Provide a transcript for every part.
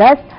10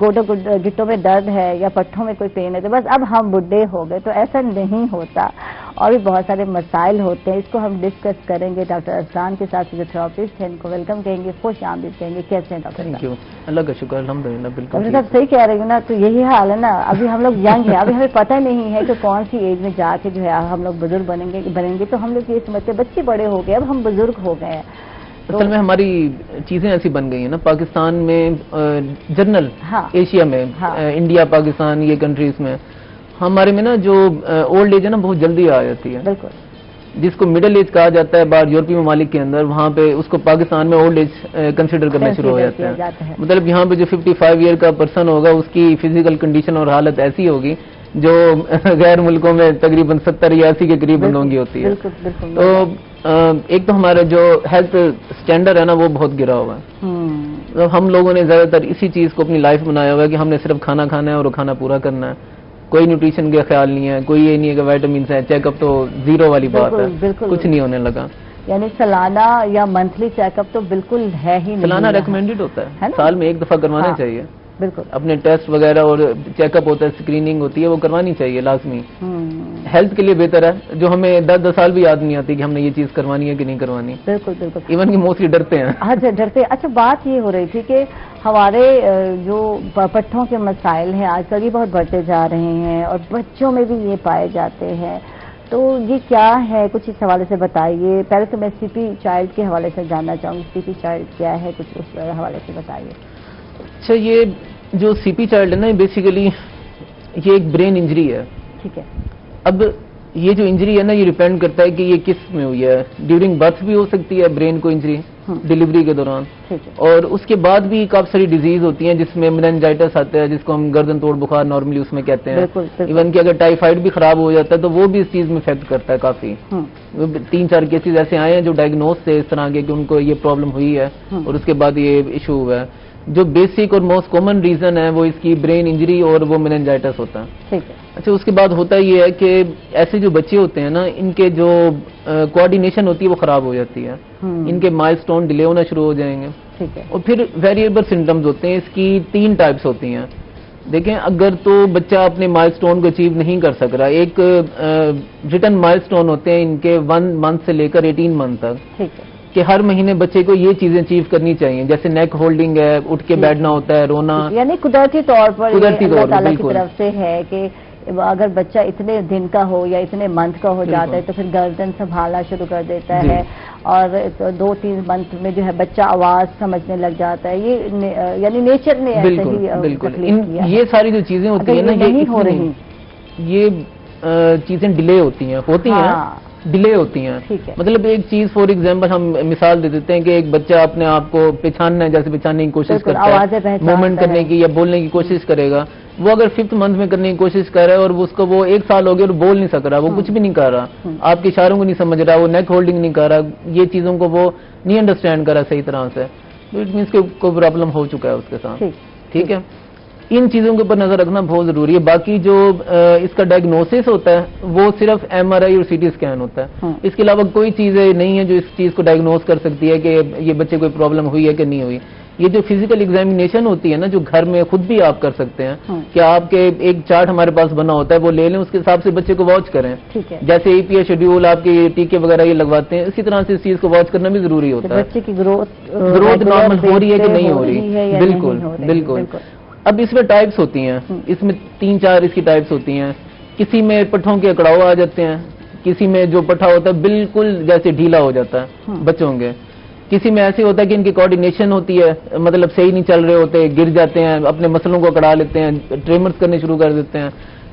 گٹوں میں درد ہے یا پٹھوں میں کوئی پین ہے تو بس اب ہم بڈھے ہو گئے، تو ایسا نہیں ہوتا، اور بھی بہت سارے مسائل ہوتے ہیں. اس کو ہم ڈسکس کریں گے ڈاکٹر ارسلان کے ساتھ، جو تھراپسٹ ہیں. ان کو ویلکم کہیں گے، خوش آمدید کہیں گے. کیسے ہیں ڈاکٹر صاحب؟ اللہ کا شکر الحمدللہ. بالکل ڈاکٹر صاحب صحیح کہہ رہی ہوں نا، تو یہی حال ہے نا. ابھی ہم لوگ ینگ ہیں، ابھی ہمیں پتہ نہیں ہے کہ کون سی ایج میں جا کے جو ہے ہم لوگ بزرگ بنیں گے. تو ہم لوگ یہ سمجھتے ہیں بچے بڑے ہو گئے، اب ہم بزرگ ہو گئے ہیں. اصل میں ہماری چیزیں ایسی بن گئی ہیں نا پاکستان میں، جنرل ایشیا میں، انڈیا پاکستان یہ کنٹریز میں ہمارے میں نا جو اولڈ ایج ہے نا بہت جلدی آ جاتی ہے. بالکل. جس کو مڈل ایج کہا جاتا ہے باہر یورپی ممالک کے اندر، وہاں پہ اس کو پاکستان میں اولڈ ایج کنسیڈر کرنا شروع ہو جاتے ہیں. مطلب یہاں پہ جو 55 ایئر کا پرسن ہوگا اس کی فزیکل کنڈیشن اور حالت ایسی ہوگی جو غیر ملکوں میں تقریباً 70 یا 80 کے قریب بندوں کی ہوتی ہے. تو ایک تو ہمارا جو ہیلتھ سٹینڈرڈ ہے نا وہ بہت گرا ہوا ہے. ہم لوگوں نے زیادہ تر اسی چیز کو اپنی لائف بنایا ہوا ہے کہ ہم نے صرف کھانا کھانا ہے اور کھانا پورا کرنا ہے. کوئی نیوٹریشن کا خیال نہیں ہے، کوئی یہ نہیں ہے کہ وائٹامنس ہے. چیک اپ تو زیرو والی بات ہے، کچھ نہیں ہونے لگا. یعنی سالانہ یا منتھلی چیک اپ تو بالکل ہے ہی نہیں. سالانہ ریکمینڈڈ ہوتا ہے، سال میں ایک دفعہ کروانا چاہیے. بالکل. اپنے ٹیسٹ وغیرہ اور چیک اپ ہوتا ہے، اسکریننگ ہوتی ہے، وہ کروانی چاہیے لازمی. ہیلتھ کے لیے بہتر ہے، جو ہمیں 10 سال بھی یاد نہیں آتی کہ ہم نے یہ چیز کروانی ہے کہ نہیں کروانی. بالکل بالکل. ایون کہ موسٹلی ڈرتے ہیں. اچھا ڈرتے. اچھا بات یہ ہو رہی تھی کہ ہمارے جو پٹھوں کے مسائل ہیں آج کل یہ بہت بڑھتے جا رہے ہیں اور بچوں میں بھی یہ پائے جاتے ہیں، تو یہ کیا ہے؟ کچھ اس حوالے سے بتائیے. پہلے تو میں سی پی چائلڈ کے حوالے سے جاننا چاہوں گی، سی پی چائلڈ کیا ہے، کچھ اس حوالے سے بتائیے. اچھا، یہ جو سی پی چائلڈ ہے نا بیسیکلی یہ ایک برین انجری ہے. ٹھیک ہے. اب یہ جو انجری ہے نا یہ ڈیپینڈ کرتا ہے کہ یہ کس میں ہوئی ہے. ڈیورنگ برتھ بھی ہو سکتی ہے برین کو انجری، ڈیلیوری کے دوران، اور اس کے بعد بھی کافی ساری ڈیزیز ہوتی ہیں جس میں میننجائٹس آتا ہے، جس کو ہم گردن توڑ بخار نارملی اس میں کہتے ہیں. ایون کہ اگر ٹائیفائڈ بھی خراب ہو جاتا ہے تو وہ بھی اس چیز میں افیکٹ کرتا ہے. کافی 3-4 کیسز ایسے آئے ہیں جو ڈائگنوز تھے اس طرح کے کہ ان کو یہ پرابلم ہوئی ہے اور اس کے بعد یہ ایشو ہوا ہے. جو بیسک اور موسٹ کامن ریزن ہے وہ اس کی برین انجری اور وہ میننجائٹس ہوتا ہے. اچھا، اس کے بعد ہوتا یہ ہے کہ ایسے جو بچے ہوتے ہیں نا ان کے جو کوآرڈینیشن ہوتی ہے وہ خراب ہو جاتی ہے. ان کے مائل سٹون ڈیلے ہونا شروع ہو جائیں گے. اور پھر ویریبل سمٹمز ہوتے ہیں. اس کی 3 ٹائپس ہوتی ہیں. دیکھیں، اگر تو بچہ اپنے مائل سٹون کو اچیو نہیں کر سک رہا، ایک ریٹن مائل سٹون ہوتے ہیں ان کے 1 منتھ سے لے کر 18 منتھ تک کہ ہر مہینے بچے کو یہ چیزیں اچیو کرنی چاہیے. جیسے نیک ہولڈنگ ہے، اٹھ کے بیٹھنا ہوتا ہے، رونا، یعنی قدرتی طور پر اللہ تعالیٰ کی طرف سے ہے کہ اگر بچہ اتنے دن کا ہو یا اتنے منتھ کا ہو جاتا ہے تو پھر گردن سنبھالنا شروع کر دیتا ہے اور 2-3 منتھ میں جو ہے بچہ آواز سمجھنے لگ جاتا ہے. یہ یعنی نیچر نے ایسے ہی تخلیق کیا ہے. یہ ساری جو چیزیں ہوتی ہیں نا نہیں ہو رہی، یہ چیزیں ڈیلے ہوتی ہیں ڈیلے ہوتی ہیں. مطلب ایک چیز فار ایگزامپل ہم مثال دے دیتے ہیں کہ ایک بچہ اپنے آپ کو پہچاننا ہے، جیسے پہچاننے کی کوشش کرتا ہے، موومنٹ کرنے کی یا بولنے کی کوشش کرے گا. وہ اگر 5th منتھ میں کرنے کی کوشش کر رہا ہے اور اس کو وہ 1 سال ہو گیا اور بول نہیں سک رہا، وہ کچھ بھی نہیں کر رہا، آپ کے اشاروں کو نہیں سمجھ رہا، وہ نیک ہولڈنگ نہیں کر رہا، یہ چیزوں کو وہ نہیں انڈرسٹینڈ کر رہا صحیح طرح سے، تو اٹ مینس کہ کوئی پرابلم ہو چکا ہے اس کے ساتھ. ٹھیک ہے، ان چیزوں کے اوپر نظر رکھنا بہت ضروری ہے. باقی جو اس کا ڈائگنوسس ہوتا ہے وہ صرف MRI اور CT اسکین ہوتا ہے. اس کے علاوہ کوئی چیز نہیں ہے جو اس چیز کو ڈائگنوز کر سکتی ہے کہ یہ بچے کوئی پرابلم ہوئی ہے کہ نہیں ہوئی. یہ جو فزیکل ایگزامینیشن ہوتی ہے نا جو گھر میں خود بھی آپ کر سکتے ہیں کہ آپ کے ایک چارٹ ہمارے پاس بنا ہوتا ہے وہ لے لیں، اس کے حساب سے بچے کو واچ کریں. جیسے EPA شیڈیول آپ کے ٹیکے وغیرہ یہ لگواتے ہیں، اسی طرح سے اس چیز کو واچ کرنا بھی ضروری ہوتا ہے. بچے کی گروتھ نارمل ہو رہی ہے کہ نہیں ہو رہی. بالکل بالکل. اب اس میں ٹائپس ہوتی ہیں، اس میں 3-4 اس کی ٹائپس ہوتی ہیں. کسی میں پٹھوں کے اکڑاؤ آ جاتے ہیں، کسی میں جو پٹھا ہوتا ہے بالکل جیسے ڈھیلا ہو جاتا ہے بچوں کے. کسی میں ایسے ہوتا ہے کہ ان کی کوآرڈینیشن ہوتی ہے، مطلب صحیح نہیں چل رہے ہوتے، گر جاتے ہیں، اپنے مسلوں کو اکڑا لیتے ہیں، ٹریمرز کرنے شروع کر دیتے ہیں.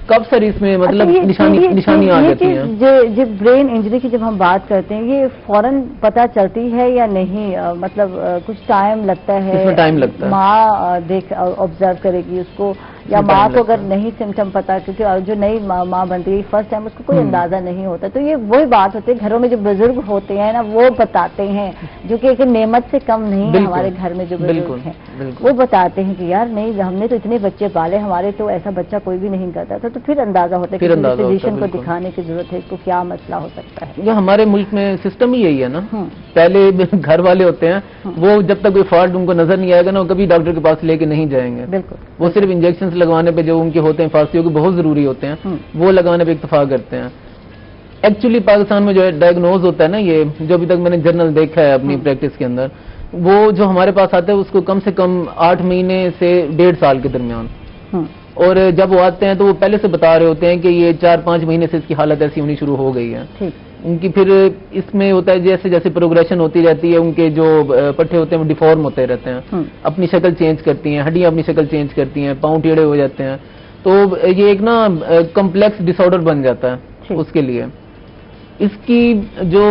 کب سر اس میں مطلب نشانیاں آ جاتی ہیں؟ جب برین انجری کی جب ہم بات کرتے ہیں یہ فوراً پتہ چلتی ہے یا نہیں؟ مطلب کچھ ٹائم لگتا ہے؟ اس میں ٹائم لگتا ہے. ماں آبزرو کرے گی اس کو یا ماں کو اگر نہیں سمٹم پتا، کیونکہ جو نئی ماں بنتی ہے فرسٹ ٹائم، اس کو کوئی اندازہ نہیں ہوتا. تو یہ وہی بات ہوتی ہے، گھروں میں جو بزرگ ہوتے ہیں نا وہ بتاتے ہیں، جو کہ ایک نعمت سے کم نہیں ہے. ہمارے گھر میں جو بزرگ ہیں وہ بتاتے ہیں کہ یار نہیں، ہم نے تو اتنے بچے پالے، ہمارے تو ایسا بچہ کوئی بھی نہیں کرتا تھا. تو پھر اندازہ ہوتا ہے کہ فزیشین کو دکھانے کی ضرورت ہے، اس کو کیا مسئلہ ہو سکتا ہے. ہمارے ملک میں سسٹم ہی یہی ہے نا، پہلے گھر والے ہوتے ہیں وہ جب تک کوئی فالٹ ان کو نظر نہیں آئے گا نا، وہ کبھی ڈاکٹر کے پاس لے کے نہیں جائیں گے. بالکل، وہ صرف انجیکشنز لگوانے پہ جو ان کے ہوتے ہیں فاسیوں کے بہت ضروری ہوتے ہیں وہ لگانے پہ اکتفا کرتے ہیں. ایکچولی پاکستان میں جو ہے ڈائگنوز ہوتا ہے نا، یہ جو ابھی تک میں نے جرنل دیکھا ہے اپنی پریکٹس کے اندر، وہ جو ہمارے پاس آتا ہے اس کو کم سے کم 8 مہینے سے 1.5 سال کے درمیان، اور جب وہ آتے ہیں تو وہ پہلے سے بتا رہے ہوتے ہیں کہ یہ 4-5 مہینے سے اس کی حالت ایسی ہونی شروع ہو گئی ہے. ان کی پھر اس میں ہوتا ہے جیسے جیسے پروگریشن ہوتی رہتی ہے، ان کے جو پٹھے ہوتے ہیں وہ ڈیفارم ہوتے رہتے ہیں، اپنی شکل چینج کرتی ہیں، ہڈیاں اپنی شکل چینج کرتی ہیں، پاؤں ٹیڑھے ہو جاتے ہیں. تو یہ ایک نا کمپلیکس ڈس آرڈر بن جاتا ہے اس کے لیے. اس کی جو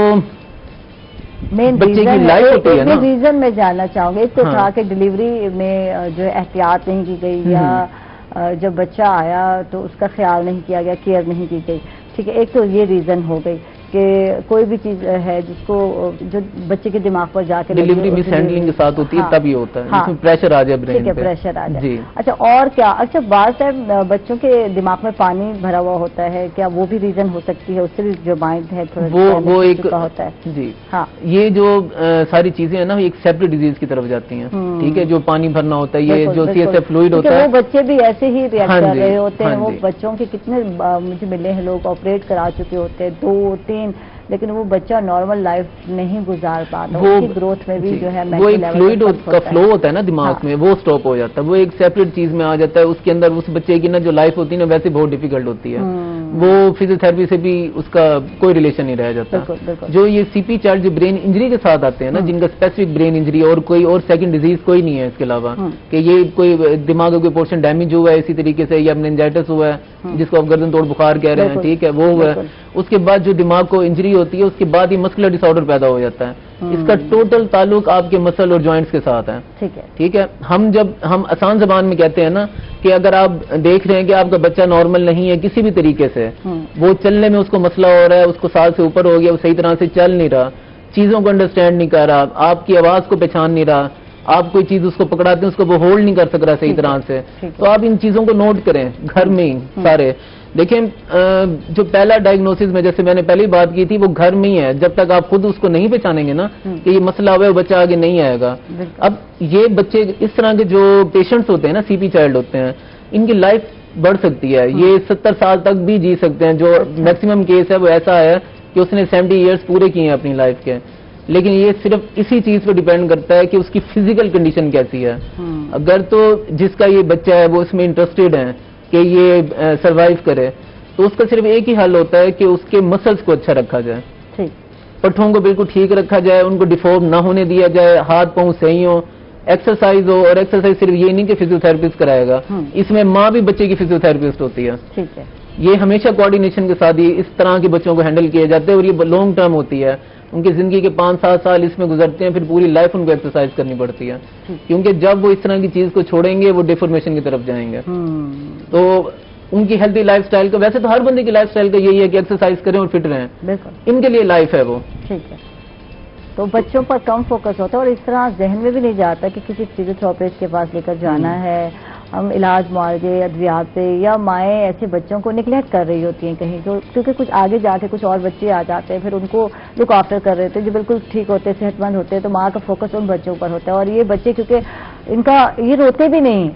مین بچے کی لائف ہوتی ہے نا، ریزن میں جاننا چاہوں گی. ایک تو تھا کہ ڈلیوری میں جو احتیاط نہیں کی گئی، یا جب بچہ آیا تو اس کا خیال نہیں کیا گیا، کیئر نہیں کی گئی. ٹھیک ہے، ایک تو یہ ریزن ہو گئی کہ کوئی بھی چیز ہے جس کو جو بچے کے دماغ پر جا کے ڈلیوری مس ہینڈلنگ کے ساتھ ہوتی ہے تب یہ ہوتا ہے، جس میں پریشر آ جائے برین پہ. پریشر آ جائے. اچھا، اور کیا؟ اچھا، بعض ٹائم بچوں کے دماغ میں پانی بھرا ہوا ہوتا ہے، کیا وہ بھی ریزن ہو سکتی ہے؟ اس سے بھی جو مائنڈ ہے وہ ایک ہوتا ہے. جی ہاں، یہ جو ساری چیزیں ہیں نا ایک سیپریٹ ڈیزیز کی طرف جاتی ہیں. ٹھیک ہے، جو پانی بھرنا ہوتا ہے، یہ جو سی ایس ایف فلوئڈ ہوتا ہے، وہ بچے بھی ایسے ہی ریئیکٹ کر رہے ہوتے ہیں. وہ بچوں کے کتنے مجھے ملے ہیں لوگ آپریٹ کرا چکے ہوتے ہیں 2-3، لیکن وہ بچہ نارمل لائف نہیں گزار پاتا. اس کی گروتھ میں بھی جو ہے وہ ایک فلوئڈ کا فلو ہوتا ہے نا دماغ میں، وہ سٹاپ ہو جاتا ہے، وہ ایک سیپریٹ چیز میں آ جاتا ہے. اس کے اندر اس بچے کی نا جو لائف ہوتی ہے نا ویسے بہت ڈیفیکلٹ ہوتی ہے. وہ فزیو تھراپی سے بھی اس کا کوئی ریلیشن نہیں رہ جاتا. جو یہ سی پی چائلڈ جو برین انجری کے ساتھ آتے ہیں نا، جن کا اسپیسیفک برین انجری اور کوئی اور سیکنڈ ڈیزیز کوئی نہیں ہے اس کے علاوہ، کہ یہ کوئی دماغ کا کوئی پورشن ڈیمیج ہوا ہے اسی طریقے سے، یا مننجائٹس ہوا ہے جس کو آپ گردن توڑ بخار کہہ رہے ہیں، ٹھیک ہے، وہ ہوا ہے. اس کے بعد جو دماغ کو انجری ہوتی ہے اس کے بعد یہ مسکولر ڈس آرڈر پیدا ہو جاتا ہے. اس کا ٹوٹل تعلق آپ کے مسل اور جوائنٹس کے ساتھ ہے. ٹھیک ہے، ہم آسان زبان میں کہتے ہیں نا کہ اگر آپ دیکھ رہے ہیں کہ آپ کا بچہ نارمل نہیں ہے کسی بھی طریقے سے، وہ چلنے میں اس کو مسئلہ ہو رہا ہے، اس کو سال سے اوپر ہو گیا، وہ صحیح طرح سے چل نہیں رہا، چیزوں کو انڈرسٹینڈ نہیں کر رہا، آپ کی آواز کو پہچان نہیں رہا، آپ کوئی چیز اس کو پکڑاتے ہیں اس کو وہ ہولڈ نہیں کر سک رہا صحیح طرح سے، تو آپ ان چیزوں کو نوٹ کریں گھر میں ہی سارے. دیکھیں، جو پہلا ڈائگنوسس میں جیسے میں نے پہلی بات کی تھی وہ گھر میں ہی ہے. جب تک آپ خود اس کو نہیں پہچانیں گے نا کہ یہ مسئلہ ہوا ہے، وہ بچہ آگے نہیں آئے گا. اب یہ بچے اس طرح کے جو پیشنٹس ہوتے ہیں نا، سی پی چائلڈ ہوتے ہیں، ان کی لائف بڑھ سکتی ہے. یہ 70 سال تک بھی جی سکتے ہیں. جو میکسیمم کیس ہے وہ ایسا ہے کہ اس نے 70 ایئرس پورے کیے ہیں اپنی لائف کے. لیکن یہ صرف اسی چیز پہ ڈیپینڈ کرتا ہے کہ اس کی فزیکل کنڈیشن کیسی ہے. اگر تو جس کا یہ بچہ ہے وہ اس میں انٹرسٹڈ ہے کہ یہ سروائیو کرے، تو اس کا صرف ایک ہی حل ہوتا ہے کہ اس کے مسلز کو اچھا رکھا جائے، پٹھوں کو بالکل ٹھیک رکھا جائے، ان کو ڈیفارم نہ ہونے دیا جائے، ہاتھ پاؤں صحیح ہو، ایکسرسائز ہو. اور ایکسرسائز صرف یہ نہیں کہ فزیو تھراپسٹ کرائے گا، اس میں ماں بھی بچے کی فزیو تھراپسٹ ہوتی ہے. یہ ہمیشہ کوآرڈینیشن کے ساتھ اس طرح کے بچوں کو ہینڈل کیا جاتا ہے، اور یہ لانگ ٹرم ہوتی ہے. ان کی زندگی کے 5-7 سال اس میں گزرتے ہیں، پھر پوری لائف ان کو ایکسرسائز کرنی پڑتی ہے، کیونکہ جب وہ اس طرح کی چیز کو چھوڑیں گے وہ ڈیفارمیشن کی طرف جائیں گے. تو ان کی ہیلتھی لائف سٹائل کا، ویسے تو ہر بندے کی لائف سٹائل کا یہی ہے کہ ایکسرسائز کریں اور فٹ رہیں، ان کے لیے لائف ہے وہ. ٹھیک ہے، تو بچوں پر کم فوکس ہوتا ہے، اور اس طرح ذہن میں بھی نہیں جاتا کہ کسی فزیو تھراپسٹ کے پاس لے کر جانا ہے. ہم علاج معالجے ادویات سے، یا مائیں ایسے بچوں کو نگلیکٹ کر رہی ہوتی ہیں کہیں، کیونکہ کچھ آگے جا کے کچھ اور بچے آ جاتے ہیں، پھر ان کو لک آفٹر کر رہے تھے جو بالکل ٹھیک ہوتے صحت مند ہوتے ہیں، تو ماں کا فوکس ان بچوں پر ہوتا ہے. اور یہ بچے کیونکہ ان کا یہ روتے بھی نہیں،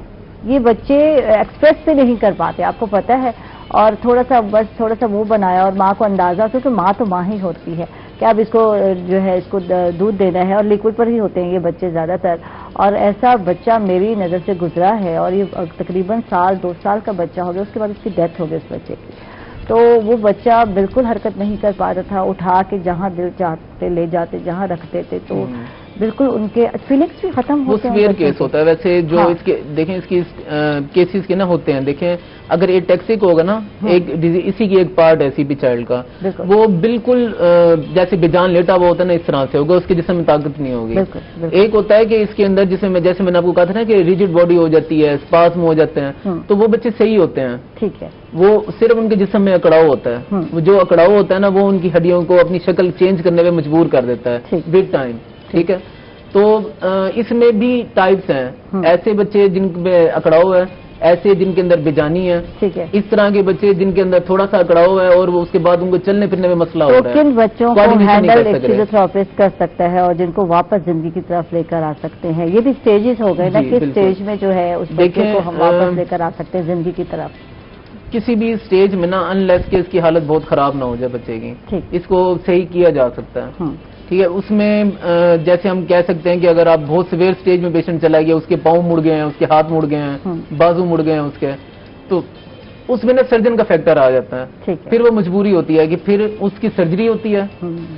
یہ بچے ایکسپریس بھی نہیں کر پاتے، آپ کو پتہ ہے. اور تھوڑا سا وہ بنایا، اور ماں کو اندازہ ہوتا ہے کہ ماں تو ماں ہی ہوتی ہے، کہ اب اس کو جو ہے اس کو دودھ دینا ہے، اور لیکوڈ پر ہی ہوتے ہیں یہ بچے زیادہ تر. اور ایسا بچہ میری نظر سے گزرا ہے، اور یہ تقریباً 1-2 سال کا بچہ ہو گیا، اس کے بعد اس کی ڈیتھ ہو گئی اس بچے کی. تو وہ بچہ بالکل حرکت نہیں کر پاتا تھا، اٹھا کے جہاں دل چاہتے لے جاتے، جہاں رکھتے تھے. تو بالکل ان کے فیلنگس بھی ختم وہ ہوتے ہیں. سیویئر کیس ہوتا ہے ویسے جو اس کے دیکھیں اس کی کیسز کے نا ہوتے ہیں. دیکھیں اگر ایک ٹیکسک ہوگا نا ایک اسی کی ایک پارٹ ہے سی پی چائلڈ کا, وہ بالکل جیسے بے جان لیٹا ہوا ہوتا ہے نا اس طرح سے ہوگا, اس کے جسم میں طاقت نہیں ہوگی. ایک ہوتا ہے کہ اس کے اندر جسم میں جیسے میں نے آپ کو کہا تھا نا کہ ریجڈ باڈی ہو جاتی ہے, اسپاسم ہو جاتے ہیں, تو وہ بچے صحیح ہوتے ہیں. ٹھیک ہے, وہ صرف ان کے جسم میں اکڑاؤ ہوتا ہے. وہ جو اکڑاؤ ہوتا ہے نا وہ ان کی ہڈیوں کو اپنی شکل چینج کرنے میں مجبور کر دیتا ہے ود ٹائم. ٹھیک ہے, تو اس میں بھی ٹائپس ہیں. ایسے بچے جن میں اکڑاؤ ہے, ایسے جن کے اندر بےجانی ہے, اس طرح کے بچے جن کے اندر تھوڑا سا اکڑاؤ ہے اور وہ اس کے بعد ان کو چلنے پھرنے میں مسئلہ ہو رہا ہے. کن بچوں کو ہینڈل ایک فزیوتھراپسٹ کر سکتا ہے اور جن کو واپس زندگی کی طرف لے کر آ سکتے ہیں؟ یہ بھی سٹیجز ہو گئے نا, کس سٹیج میں جو ہے اس بچے کو ہم واپس لے کر آ سکتے ہیں زندگی کی طرف؟ کسی بھی سٹیج میں نا انلیس کہ اس کی حالت بہت خراب نہ ہو جائے بچے کی, اس کو صحیح کیا جا سکتا ہے. ٹھیک ہے, اس میں جیسے ہم کہہ سکتے ہیں کہ اگر آپ بہت سیویئر سٹیج میں پیشنٹ چلا گیا, اس کے پاؤں مڑ گئے ہیں, اس کے ہاتھ مڑ گئے ہیں, بازو مڑ گئے ہیں اس کے, تو اس میں نا سرجن کا فیکٹر آ جاتا ہے. پھر وہ مجبوری ہوتی ہے کہ پھر اس کی سرجری ہوتی ہے,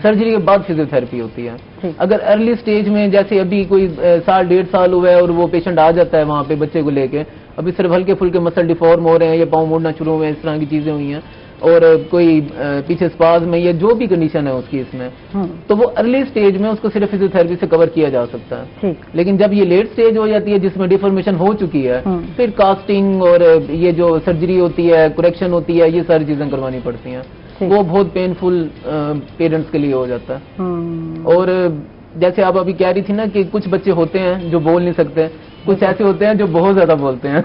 سرجری کے بعد فزیو تھراپی ہوتی ہے. اگر ارلی سٹیج میں جیسے ابھی کوئی سال 1.5 سال ہوا ہے اور وہ پیشنٹ آ جاتا ہے وہاں پہ بچے کو لے کے, ابھی صرف ہلکے پھلکے مسل ڈیفارم ہو رہے ہیں یا پاؤں موڑنا شروع ہوئے ہیں, اس طرح کی چیزیں ہوئی ہیں, اور کوئی پیچھے اسپاز میں یا جو بھی کنڈیشن ہے اس کی اس میں, تو وہ ارلی سٹیج میں اس کو صرف فزیو تھراپی سے کور کیا جا سکتا ہے. لیکن جب یہ لیٹ سٹیج ہو جاتی ہے جس میں ڈیفارمیشن ہو چکی ہے, پھر کاسٹنگ اور یہ جو سرجری ہوتی ہے, کریکشن ہوتی ہے, یہ ساری چیزیں کروانی پڑتی ہیں. وہ بہت پینفل پیرنٹس کے لیے ہو جاتا ہے. اور جیسے آپ ابھی کہہ رہی تھی نا کہ کچھ بچے ہوتے ہیں جو بول نہیں سکتے, کچھ ایسے ہوتے ہیں جو بہت زیادہ بولتے ہیں,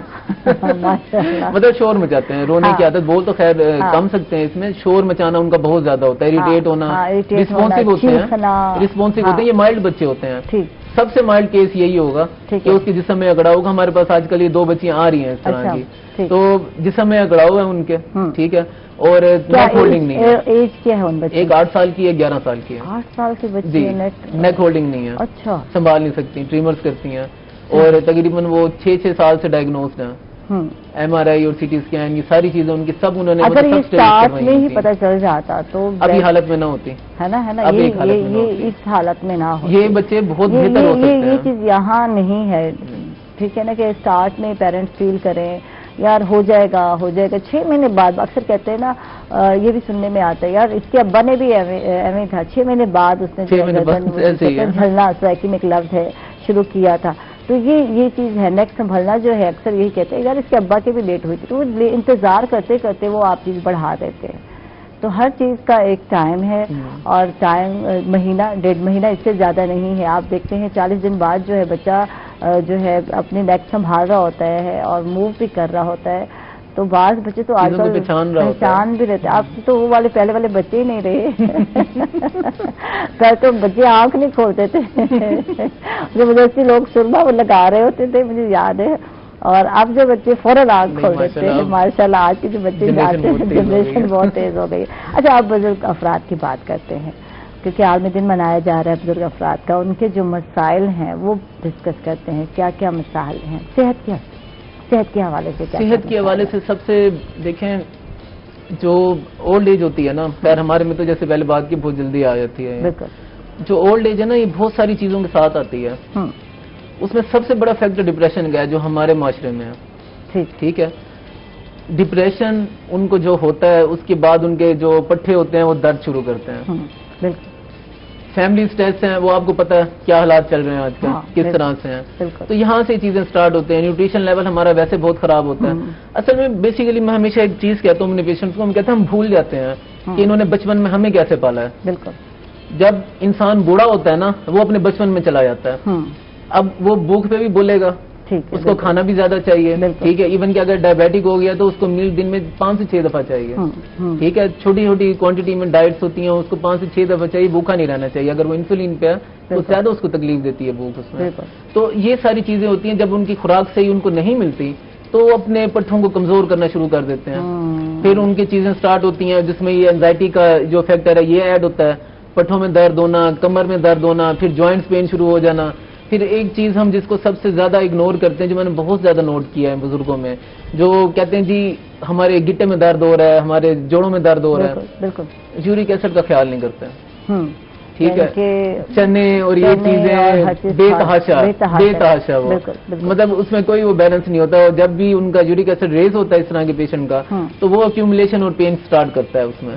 مطلب شور مچاتے ہیں, رونے کی عادت, بول تو خیر کم سکتے ہیں, اس میں شور مچانا ان کا بہت زیادہ ہوتا ہے, اریٹیٹ ہونا, رسپونسو ہوتے ہیں, یہ مائلڈ بچے ہوتے ہیں. سب سے مائلڈ کیس یہی ہوگا کہ اس کے جسم میں اکڑاؤ ہوگا. ہمارے پاس آج کل یہ 2 بچیاں آ رہی ہیں اس طرح کی, تو جسم میں اکڑاؤ ہے ان کے. ٹھیک ہے, اور نیک ہولڈنگ نہیں ہے. ایج کیا ہے ان بچوں کی؟ ایک 8 سال کی ہے, 11 سال کی ہے. 8 سال کی بچی ہے, نیک ہولڈنگ نہیں ہے. اچھا, سنبھال نہیں سکتی, ٹریمرز کرتی ہیں, اور تقریباً وہ 6 سال سے ڈائگنوزڈ ہیں. ایم آر آئی اور سی ٹی اسکین, یہ ساری چیزیں ان کی سب انہوں نے اگر یہ اسٹارٹ میں ہی پتہ چل جاتا تو ابھی حالت میں نہ ہوتی ہے نا, یہ اس حالت میں نہ ہو. یہ بچے بہت بہتر ہو سکتے ہیں. یہ چیز یہاں نہیں ہے. ٹھیک ہے نا, کہ اسٹارٹ میں پیرنٹس فیل کریں یار ہو جائے گا 6 مہینے بعد. اکثر کہتے ہیں نا, یہ بھی سننے میں آتا ہے یار اس کے ابا نے بھی ایویں تھا, 6 مہینے بعد اس نے سنبھلنا, سائیکی میں ایک لفظ ہے, شروع کیا تھا. تو یہ چیز ہے, نیکسٹ سنبھلنا جو ہے. اکثر یہی کہتے ہیں یار اس کے ابا کے بھی لیٹ ہوئی تھی, تو وہ انتظار کرتے کرتے وہ آپ چیز بڑھا دیتے ہیں. تو ہر چیز کا ایک ٹائم ہے, اور ٹائم مہینہ 1.5 مہینہ اس سے زیادہ نہیں ہے. آپ دیکھتے ہیں 40 دن بعد جو ہے بچہ جو ہے اپنی نیک سنبھال رہا ہوتا ہے اور موو بھی کر رہا ہوتا ہے. تو بعض بچے تو آج کل پہچان بھی رہتے ہیں. اب تو وہ والے پہلے والے بچے ہی نہیں رہے. پہلے تو بچے آنکھ نہیں کھولتے تھے, زبردستی لوگ سرما وہ لگا رہے ہوتے تھے, مجھے یاد ہے. اور اب جو بچے فوراً آنکھ کھول دیتے ہیں. ماشاء اللہ آج کے جو بچے جاتے ہیں جنریشن بہت تیز ہو گئی. اچھا, آپ بزرگ افراد کی بات کرتے ہیں کیونکہ عالمی دن منایا جا رہا ہے بزرگ افراد کا. ان کے جو مسائل ہیں وہ ڈسکس کرتے ہیں. کیا کیا مسائل ہیں صحت کے حوالے سے؟ صحت کے حوالے سے سب سے دیکھیں, جو اولڈ ایج ہوتی ہے نا, خیر ہمارے میں تو جیسے پہلے بات کی بہت جلدی آ جاتی ہے. جو اولڈ ایج ہے نا, یہ بہت ساری چیزوں کے ساتھ آتی ہے. اس میں سب سے بڑا فیکٹر ڈپریشن کا ہے جو ہمارے معاشرے میں ہے. ٹھیک ہے, ڈپریشن ان کو جو ہوتا ہے اس کے بعد ان کے جو پٹھے ہوتے ہیں وہ درد شروع کرتے ہیں. فیملی سٹریس ہیں, وہ آپ کو پتا ہے کیا حالات چل رہے ہیں آج کل, کس طرح سے ہیں. تو یہاں سے چیزیں سٹارٹ ہوتے ہیں. نیوٹریشن لیول ہمارا ویسے بہت خراب ہوتا ہے. اصل میں بیسیکلی میں ہمیشہ ایک چیز کہتا ہوں اپنے پیشنٹس کو, ہم کہتے ہیں ہم بھول جاتے ہیں کہ انہوں نے بچپن میں ہمیں کیسے پالا ہے. بالکل, جب انسان بوڑھا ہوتا ہے نا, وہ اپنے بچپن میں چلا جاتا ہے. اب وہ بھوک پہ بھی بولے گا, اس کو کھانا بھی زیادہ چاہیے. ٹھیک ہے, ایون کہ اگر ڈائبیٹک ہو گیا تو اس کو میل دن میں 5 سے 6 دفعہ چاہیے. ٹھیک ہے, چھوٹی چھوٹی کوانٹٹی میں ڈائٹس ہوتی ہیں, اس کو 5 سے 6 دفعہ چاہیے. بھوکا نہیں رہنا چاہیے. اگر وہ انسولین پہ ہے تو زیادہ اس کو تکلیف دیتی ہے بھوک اس میں. تو یہ ساری چیزیں ہوتی ہیں. جب ان کی خوراک صحیح ان کو نہیں ملتی تو وہ اپنے پٹھوں کو کمزور کرنا شروع کر دیتے ہیں. پھر ان کی چیزیں سٹارٹ ہوتی ہیں جس میں یہ انزائٹی کا جو فیکٹر ہے یہ ایڈ ہوتا ہے. پٹھوں میں درد ہونا, کمر میں درد ہونا, پھر جوائنٹس پین شروع ہو جانا. پھر ایک چیز ہم جس کو سب سے زیادہ اگنور کرتے ہیں, جو میں نے بہت زیادہ نوٹ کیا ہے بزرگوں میں, جو کہتے ہیں جی ہمارے گٹے میں درد ہو رہا ہے, ہمارے جوڑوں میں درد ہو رہا ہے, یورک ایسڈ کا خیال نہیں کرتے. ٹھیک ہے، چنے اور یہ چیزیں بے تحاشا وہ، مطلب اس میں کوئی وہ بیلنس نہیں ہوتا، اور جب بھی ان کا یورک ایسڈ ریز ہوتا ہے اس طرح کے پیشنٹ کا تو وہ ایکیومولیشن اور پین سٹارٹ کرتا ہے اس میں،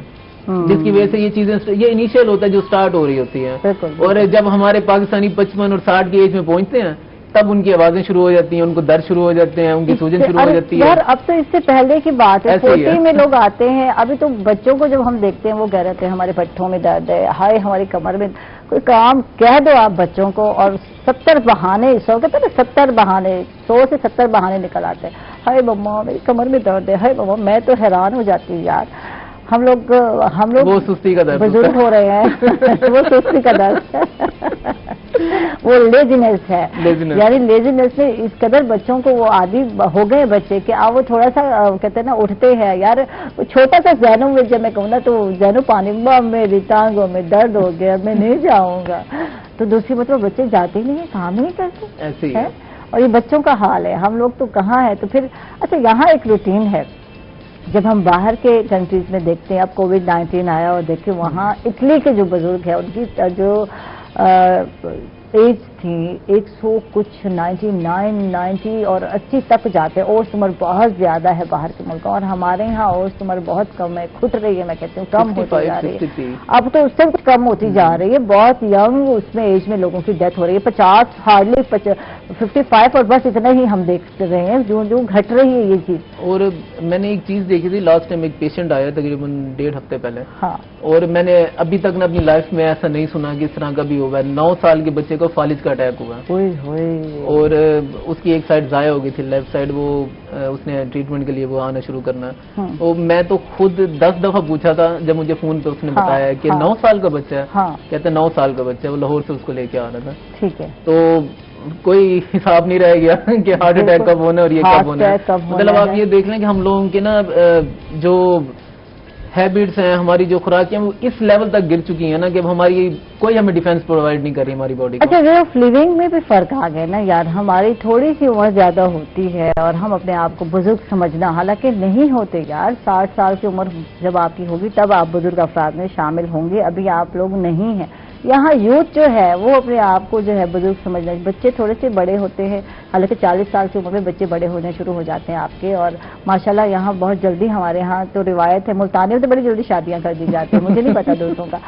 جس کی وجہ سے یہ چیزیں یہ انیشیل ہوتا ہے جو سٹارٹ ہو رہی ہوتی ہیں، اور جب ہمارے پاکستانی 55 اور 60 کی ایج میں پہنچتے ہیں تب ان کی آوازیں شروع ہو جاتی ہیں، ان کو درد شروع ہو جاتے ہیں، ان کی سوجن شروع ہو جاتی ہے. یار اب تو اس سے پہلے کی بات ہے، 40 میں لوگ آتے ہیں، ابھی تو بچوں کو جب ہم دیکھتے ہیں وہ کہہ رہے تھے ہمارے پٹھوں میں درد ہے، ہائے ہماری کمر میں، کوئی کام کہہ دو آپ بچوں کو اور 70 بہانے، 100 کہتے ہیں 70 بہانے، 100 سے 70 بہانے نکل آتے ہیں، ہائے مما میری کمر میں درد ہے، ہائے مما. میں تو حیران ہو جاتی ہوں یار، ہم لوگ وہ سستی کا درد بزرگ ہو رہے ہیں وہ سستی کا درد وہ لیزینس ہے، یعنی لیزینس میں اس قدر بچوں کو وہ عادی ہو گئے بچے کہ وہ تھوڑا سا کہتے ہیں نا اٹھتے ہیں یار، چھوٹا سا زینو میں جب میں کہوں نا تو زینو پانی میری ٹانگوں میں درد ہو گیا میں نہیں جاؤں گا، تو دوسری مطلب بچے جاتے نہیں ہیں، کام نہیں کرتے ایسے ہے، اور یہ بچوں کا حال ہے، ہم لوگ تو کہاں ہے. تو پھر اچھا یہاں ایک روٹین ہے، جب ہم باہر کے کنٹریز میں دیکھتے ہیں، اب کووڈ-19 آیا اور دیکھیں وہاں اٹلی کے جو بزرگ ہیں ان کی جو ایج تھی 100 کچھ 99 اور 80 تک جاتے ہیں، اوسط عمر بہت زیادہ ہے باہر کے ملکوں، اور ہمارے ہاں اوسط عمر بہت کم ہے، کھٹ رہی ہے، میں کہتی ہوں کم ہوتی جا رہی ہے، اب تو اس سے کچھ کم ہوتی جا رہی ہے، بہت ینگ اس میں ایج میں لوگوں کی ڈیتھ ہو رہی ہے، 50 ہارڈلی 55 اور بس اتنا ہی ہم دیکھ رہے ہیں جو گھٹ رہی ہے یہ چیز. اور میں نے ایک چیز دیکھی تھی، لاسٹ ٹائم ایک پیشنٹ آیا تقریباً 1.5 ہفتے پہلے، ہاں، اور میں نے ابھی تک اپنی لائف میں ایسا نہیں سنا کہ اس طرح کا بھی ہوا ہے. 9 سال کے بچے کو فالج کا اٹیک ہوا اور اس کی ایک سائڈ ضائع ہو گئی تھی، لیفٹ سائڈ، وہ اس نے ٹریٹمنٹ کے لیے وہ آنا شروع کرنا. اور میں تو خود 10 دفعہ پوچھا تھا جب مجھے فون پہ اس نے بتایا کہ 9 سال کا بچہ ہے، کہتے ہیں 9 سال کا بچہ ہے، وہ لاہور سے اس کو لے کے آ رہا تھا. ٹھیک ہے، تو کوئی حساب نہیں رہ گیا کہ ہارٹ اٹیک کب ہونا اور یہ کب ہونا ہے. مطلب آپ یہ دیکھ لیں کہ ہم لوگوں کے نا جو ہیبٹس ہیں، ہماری جو خوراکیں ہیں وہ اس لیول تک گر چکی ہیں نا کہ ہماری کوئی ہمیں ڈیفینس پرووائڈ نہیں کر رہی ہماری باڈی کو. اچھا وے آف لیونگ میں بھی فرق آ گیا نا یار، ہماری تھوڑی سی عمر زیادہ ہوتی ہے اور ہم اپنے آپ کو بزرگ سمجھنا، حالانکہ نہیں ہوتے یار. 60 سال کی عمر جب آپ کی ہوگی تب آپ بزرگ افراد میں شامل ہوں گے، ابھی آپ لوگ نہیں ہیں. یہاں یوتھ جو ہے وہ اپنے آپ کو جو ہے بزرگ سمجھنا، بچے تھوڑے سے بڑے ہوتے ہیں، حالانکہ 40 سال کی عمر میں بچے بڑے ہونے شروع ہو جاتے ہیں آپ کے، اور ماشاءاللہ یہاں بہت جلدی، ہمارے ہاں تو روایت ہے ملتانیوں سے بڑی جلدی شادیاں کر دی جاتی ہیں، مجھے نہیں پتا دوستوں کا.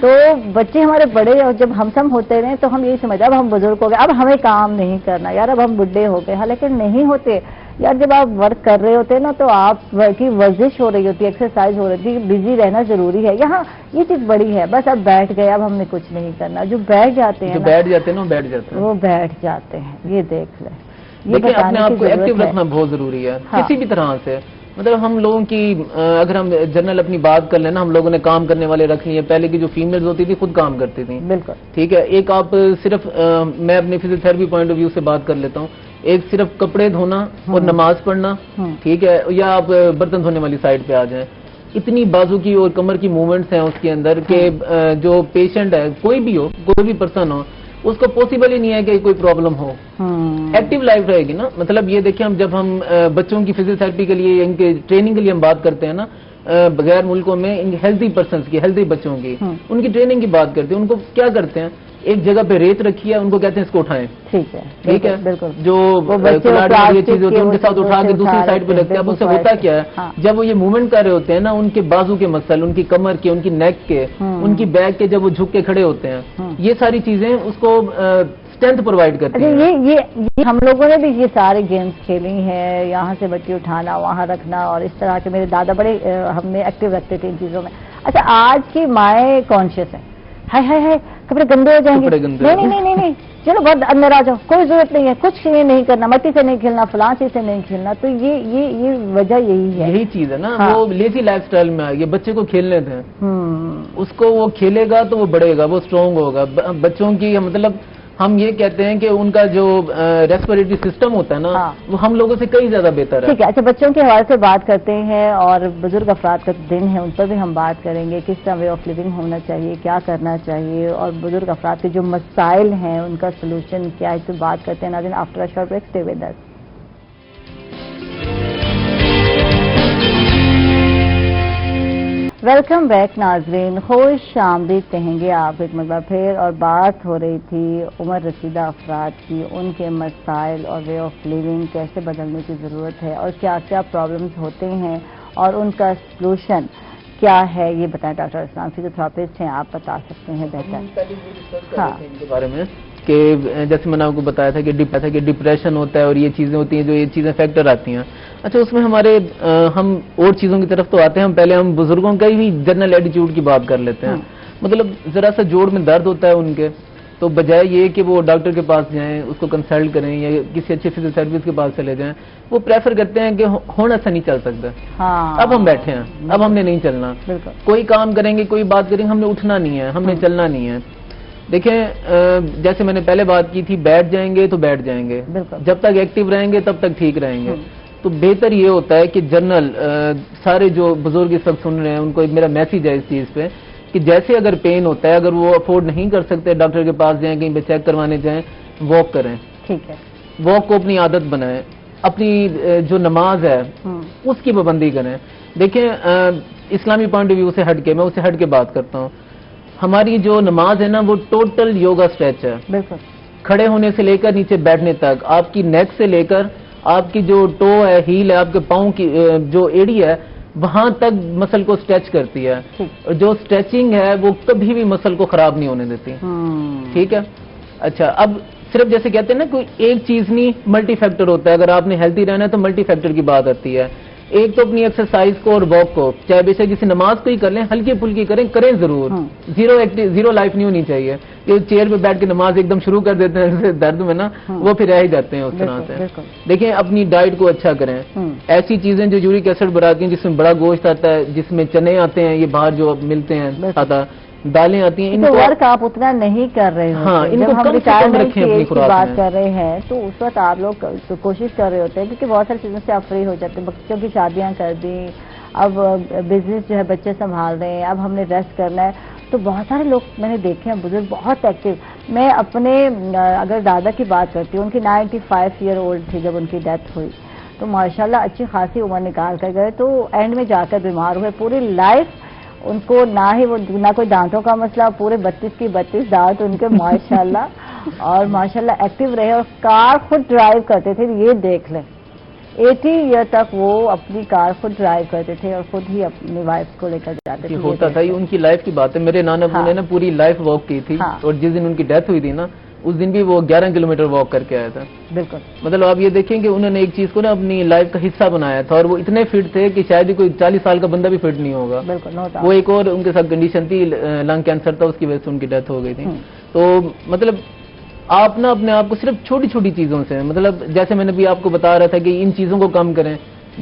تو بچے ہمارے بڑے اور جب ہم سم ہوتے رہے تو ہم یہی سمجھتے اب ہم بزرگ ہو گئے، اب ہمیں کام نہیں کرنا یار، اب ہم بڈھے ہو گئے، حالانکہ نہیں ہوتے یار. جب آپ ورک کر رہے ہوتے ہیں نا تو آپ کی ورزش ہو رہی ہوتی ہے، ایکسرسائز ہو رہی ہے، بزی رہنا ضروری ہے. یہاں یہ چیز بڑی ہے، بس اب بیٹھ گئے، اب ہم نے کچھ نہیں کرنا. جو بیٹھ جاتے ہیں وہ بیٹھ جاتے ہیں. یہ دیکھ لیں، دیکھیں اپنے آپ کو ایکٹیو رکھنا بہت ضروری ہے کسی بھی طرح سے. مطلب ہم لوگوں کی اگر ہم جنرل اپنی بات کر لیں نا، ہم لوگوں نے کام کرنے والے رکھ لیے. پہلے کی جو فیمیلز ہوتی تھی خود کام کرتی تھیں، بالکل ٹھیک ہے. ایک آپ صرف میں اپنی physiotherapy point of view سے بات کر لیتا ہوں، ایک صرف کپڑے دھونا اور نماز پڑھنا، ٹھیک ہے، یا آپ برتن دھونے والی سائڈ پہ آ جائیں. اتنی بازو کی اور کمر کی موومنٹس ہیں اس کے اندر کہ جو پیشنٹ ہے کوئی بھی ہو، کوئی بھی پرسن ہو، اس کو پاسبل ہی نہیں ہے کہ کوئی پرابلم ہو. ایکٹیو لائف رہے گی نا. مطلب یہ دیکھیں ہم جب ہم بچوں کی فزیو تھراپی کے لیے، ان کے ٹریننگ کے لیے ہم بات کرتے ہیں نا، بغیر ملکوں میں ہیلتھی پرسنس کی، ہیلتھی بچوں کی، ان کی ٹریننگ کی بات کرتے ہیں. ان کو کیا کرتے ہیں، ایک جگہ پہ ریت رکھی ہے، ان کو کہتے ہیں اس کو اٹھائیں، ٹھیک ہے، بالکل، جو یہ چیز ہوتی ہے ان کے ساتھ اٹھا کے دوسری سائڈ پہ رکھتے ہیں. اب اس سے ہوتا کیا ہے، جب وہ یہ موومنٹ کر رہے ہوتے ہیں نا، ان کے بازو کے مسل، ان کی کمر کے، ان کی نیک کے، ان کی بیک کے، جب وہ جھک کے کھڑے ہوتے ہیں، یہ ساری چیزیں اس کو اسٹرینتھ پرووائڈ کرتی ہیں. یہ ہم لوگوں نے بھی یہ سارے گیمز کھیلی ہیں، یہاں سے بچی اٹھانا، وہاں رکھنا، اور اس طرح کے میرے دادا بڑے ہم نے ایکٹیو رکھتے تھے ان چیزوں میں. اچھا آج کی مائیں کانشیس ہیں، ہائے ہائے ہائے کپڑے گندے ہو جائیں گے، نہیں چلو بہت اندر آ جاؤ، کوئی ضرورت نہیں ہے، کچھ نہیں کرنا، مٹی سے نہیں کھیلنا، فلاں چیز سے نہیں کھیلنا. تو یہ وجہ یہی ہے، یہی چیز ہے نا. وہ لیزی لائف سٹائل میں آئے گی. بچے کو کھیلنے دیں، اس کو وہ کھیلے گا تو وہ بڑھے گا، وہ اسٹرانگ ہوگا. بچوں کی مطلب ہم یہ کہتے ہیں کہ ان کا جو ریسپیریٹری سسٹم ہوتا ہے نا، وہ ہم لوگوں سے کئی زیادہ بہتر ہے. ٹھیک ہے. اچھا بچوں کے حوالے سے بات کرتے ہیں، اور بزرگ افراد کا دن ہے ان پر بھی ہم بات کریں گے، کس طرح وے آف لیونگ ہونا چاہیے، کیا کرنا چاہیے، اور بزرگ افراد کے جو مسائل ہیں ان کا سلوشن کیا ہے، اس پہ بات کرتے ہیں. ناظرین after a short break stay with us. Welcome back ناظرین، خوش آمدید کہیں گے آپ ایک مرتبہ پھر، اور بات ہو رہی تھی عمر رسیدہ افراد کی، ان کے مسائل اور وے آف لیونگ کیسے بدلنے کی ضرورت ہے اور کیا کیا پرابلمز ہوتے ہیں اور ان کا سلوشن کیا ہے، یہ بتائیں ڈاکٹر اسلام فزیوتھراپسٹ ہیں، آپ بتا سکتے ہیں بہتر۔ ہاں، ان کے بارے میں کہ جیسے میں نے آپ کو بتایا تھا کہ ڈپریشن ہوتا ہے اور یہ چیزیں ہوتی ہیں جو یہ چیزیں فیکٹر آتی ہیں۔ اچھا، اس میں ہم اور چیزوں کی طرف تو آتے ہیں، پہلے ہم بزرگوں کا ہی جنرل ایٹیٹیوڈ کی بات کر لیتے ہیں۔ مطلب ذرا سا جوڑ میں درد ہوتا ہے ان کے، تو بجائے یہ کہ وہ ڈاکٹر کے پاس جائیں، اس کو کنسلٹ کریں یا کسی اچھے فزیوتھراپسٹ کے پاس چلے جائیں، وہ پریفر کرتے ہیں کہ ہونا ایسا نہیں چل سکتا، اب ہم بیٹھے ہیں، اب ہم نے نہیں چلنا، کوئی کام کریں گے، کوئی بات کریں گے، ہم نے اٹھنا نہیں ہے، ہم نے چلنا نہیں ہے۔ دیکھیں، جیسے میں نے پہلے بات کی تھی، بیٹھ جائیں گے تو بیٹھ جائیں گے، جب تک ایکٹیو رہیں گے تب تک ٹھیک رہیں گے۔ تو بہتر یہ ہوتا ہے کہ جنرل سارے جو بزرگ سب سن رہے ہیں ان کو ایک میرا میسیج ہے اس چیز پہ کہ جیسے اگر پین ہوتا ہے، اگر وہ افورڈ نہیں کر سکتے ڈاکٹر کے پاس جائیں، کہیں پہ چیک کروانے جائیں، واک کریں، ٹھیک ہے، واک کو اپنی عادت بنائیں، اپنی جو نماز ہے اس کی پابندی کریں۔ دیکھیں، اسلامی پوائنٹ آف ویو سے ہٹ کے میں اسے ہٹ کے بات کرتا ہوں، ہماری جو نماز ہے نا وہ ٹوٹل یوگا اسٹریچ ہے، بالکل کھڑے ہونے سے لے کر نیچے بیٹھنے تک، آپ کی نیک سے لے کر آپ کی جو ٹو ہے، ہیل ہے، آپ کے پاؤں کی جو ایڑی ہے وہاں تک مسل کو اسٹریچ کرتی ہے، اور جو اسٹریچنگ ہے وہ کبھی بھی مسل کو خراب نہیں ہونے دیتی، ٹھیک ہے۔ اچھا، اب صرف جیسے کہتے ہیں نا کوئی ایک چیز نہیں، ملٹی فیکٹر ہوتا ہے، اگر آپ نے ہیلتھی رہنا ہے تو ملٹی فیکٹر کی بات آتی ہے۔ ایک تو اپنی ایکسرسائز کو اور واک کو، چاہے بے شک کسی نماز کو ہی کر لیں، ہلکی پھلکی کریں ضرور، زیرو لائف نہیں ہونی چاہیے۔ یہ چیئر پہ بیٹھ کے نماز ایک دم شروع کر دیتے ہیں درد میں نا، وہ پھر رہ ہی جاتے ہیں اس طرح سے۔ دیکھیں، اپنی ڈائٹ کو اچھا کریں، ایسی چیزیں جو یورک ایسڈ بڑھاتی ہیں، جس میں بڑا گوشت آتا ہے، جس میں چنے آتے ہیں، یہ باہر جو ملتے ہیں آتا، دالیں آتی ہیں، ان کو ورک آپ اتنا نہیں کر رہے ہوتے، ہاں، ان کو کم سے کم رکھیں اپنی خوراک میں۔ بات کر رہے ہیں تو اس وقت آپ لوگ کوشش کر رہے ہوتے ہیں، کیونکہ بہت ساری چیزوں سے آپ فری ہو جاتے ہیں، بچوں کی شادیاں کر دیں، اب بزنس جو ہے بچے سنبھال رہے ہیں، اب ہم نے ریسٹ کرنا ہے، تو بہت سارے لوگ میں نے دیکھے ہیں بزرگ بہت ایکٹیو۔ میں اپنے اگر دادا کی بات کرتی ہوں، ان کی 95 ایئر اولڈ تھی جب ان کی ڈیتھ ہوئی، تو ماشاءاللہ اچھی خاصی عمر نکال کر گئے، تو اینڈ میں جا کر بیمار ہوئے، پوری لائف ان کو نہ کوئی دانتوں کا مسئلہ، پورے 32 دانت ان کے ماشاءاللہ، اور ماشاءاللہ ایکٹیو رہے، اور کار خود ڈرائیو کرتے تھے، یہ دیکھ لیں 80 ایئر تک وہ اپنی کار خود ڈرائیو کرتے تھے اور خود ہی اپنی وائف کو لے کر جاتے تھے۔ ہوتا تھا، یہ ان کی لائف کی بات ہے۔ میرے نانا ابو نے نا پوری لائف واک کی تھی، اور جس دن ان کی ڈیتھ ہوئی تھی نا اس دن بھی وہ 11 کلومیٹر واک کر کے آیا تھا۔ بالکل، مطلب آپ یہ دیکھیں کہ انہوں نے ایک چیز کو نا اپنی لائف کا حصہ بنایا تھا، اور وہ اتنے فٹ تھے کہ شاید ہی کوئی 40 سال کا بندہ بھی فٹ نہیں ہوگا۔ بالکل، وہ ایک اور ان کے ساتھ کنڈیشن تھی، لنگ کینسر تھا، اس کی وجہ سے ان کی ڈیتھ ہو گئی تھی۔ تو مطلب آپ نا اپنے آپ کو صرف چھوٹی چھوٹی چیزوں سے، مطلب جیسے میں نے بھی آپ کو بتا رہا تھا کہ ان چیزوں کو کم کریں،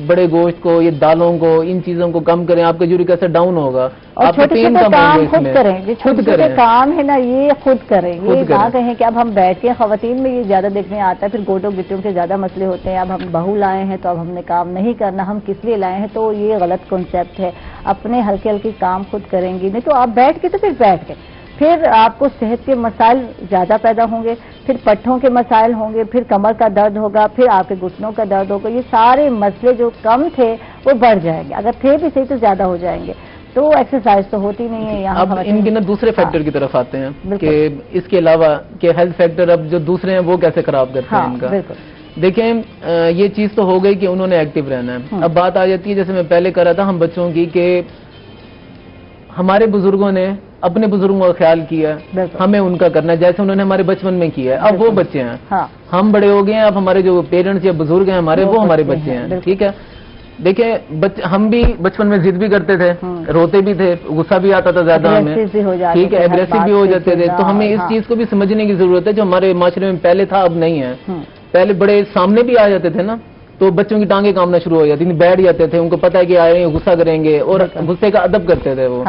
بڑے گوشت کو، یہ دالوں کو، ان چیزوں کو کم کریں، آپ کا یورک ایسڈ ڈاؤن ہوگا، آپ کا پین کم ہوگا۔ خود کریں، یہ چھوٹے کام ہے نا، یہ خود کریں، یہ نہ کہیں کہ اب ہم بیٹھ کے، خواتین میں یہ زیادہ دیکھنے آتا ہے، پھر گوٹوں گٹوں کے زیادہ مسئلے ہوتے ہیں، اب ہم بہو لائے ہیں تو اب ہم نے کام نہیں کرنا، ہم کس لیے لائے ہیں، تو یہ غلط کنسیپٹ ہے۔ اپنے ہلکے ہلکے کام خود کریں گی، نہیں تو آپ بیٹھ کے تو پھر بیٹھ کے، پھر آپ کو صحت کے مسائل زیادہ پیدا ہوں گے، پھر پٹھوں کے مسائل ہوں گے، پھر کمر کا درد ہوگا، پھر آپ کے گھٹنوں کا درد ہوگا، یہ سارے مسئلے جو کم تھے وہ بڑھ جائیں گے، اگر تھے بھی صحیح تو زیادہ ہو جائیں گے۔ تو ایکسرسائز تو ہوتی نہیں ہے یہاں۔ اب ان کے نا دوسرے فیکٹر کی طرف آتے ہیں کہ اس کے علاوہ کہ ہیلتھ فیکٹر اب جو دوسرے ہیں وہ کیسے خراب کرتے ہیں ان کا۔ دیکھیں، یہ چیز تو ہو گئی کہ انہوں نے ایکٹیو رہنا ہے۔ اب بات آ جاتی ہے، جیسے میں پہلے کر رہا تھا ہم بچوں کی، کہ ہمارے بزرگوں نے اپنے بزرگوں کا خیال کیا، ہمیں ان کا کرنا ہے جیسے انہوں نے ہمارے بچپن میں کیا ہے۔ اب وہ بچے ہیں، ہم بڑے ہو گئے ہیں، اب ہمارے جو پیرنٹس یا بزرگ ہیں ہمارے، وہ ہمارے بچے ہیں، ٹھیک ہے۔ دیکھیں، ہم بھی بچپن میں ضد بھی کرتے تھے، روتے بھی تھے، غصہ بھی آتا تھا زیادہ ہمیں، ٹھیک ہے، ایگریسو بھی ہو جاتے تھے۔ تو ہمیں اس چیز کو بھی سمجھنے کی ضرورت ہے جو ہمارے معاشرے میں پہلے تھا اب نہیں ہے۔ پہلے بڑے سامنے بھی آ جاتے تھے نا تو بچوں کی ٹانگیں کامنا شروع ہو جاتی تھی، بیٹھ جاتے تھے، ان کو پتا ہے کہ آئے غصہ کریں گے، اور غصے کا ادب کرتے تھے وہ۔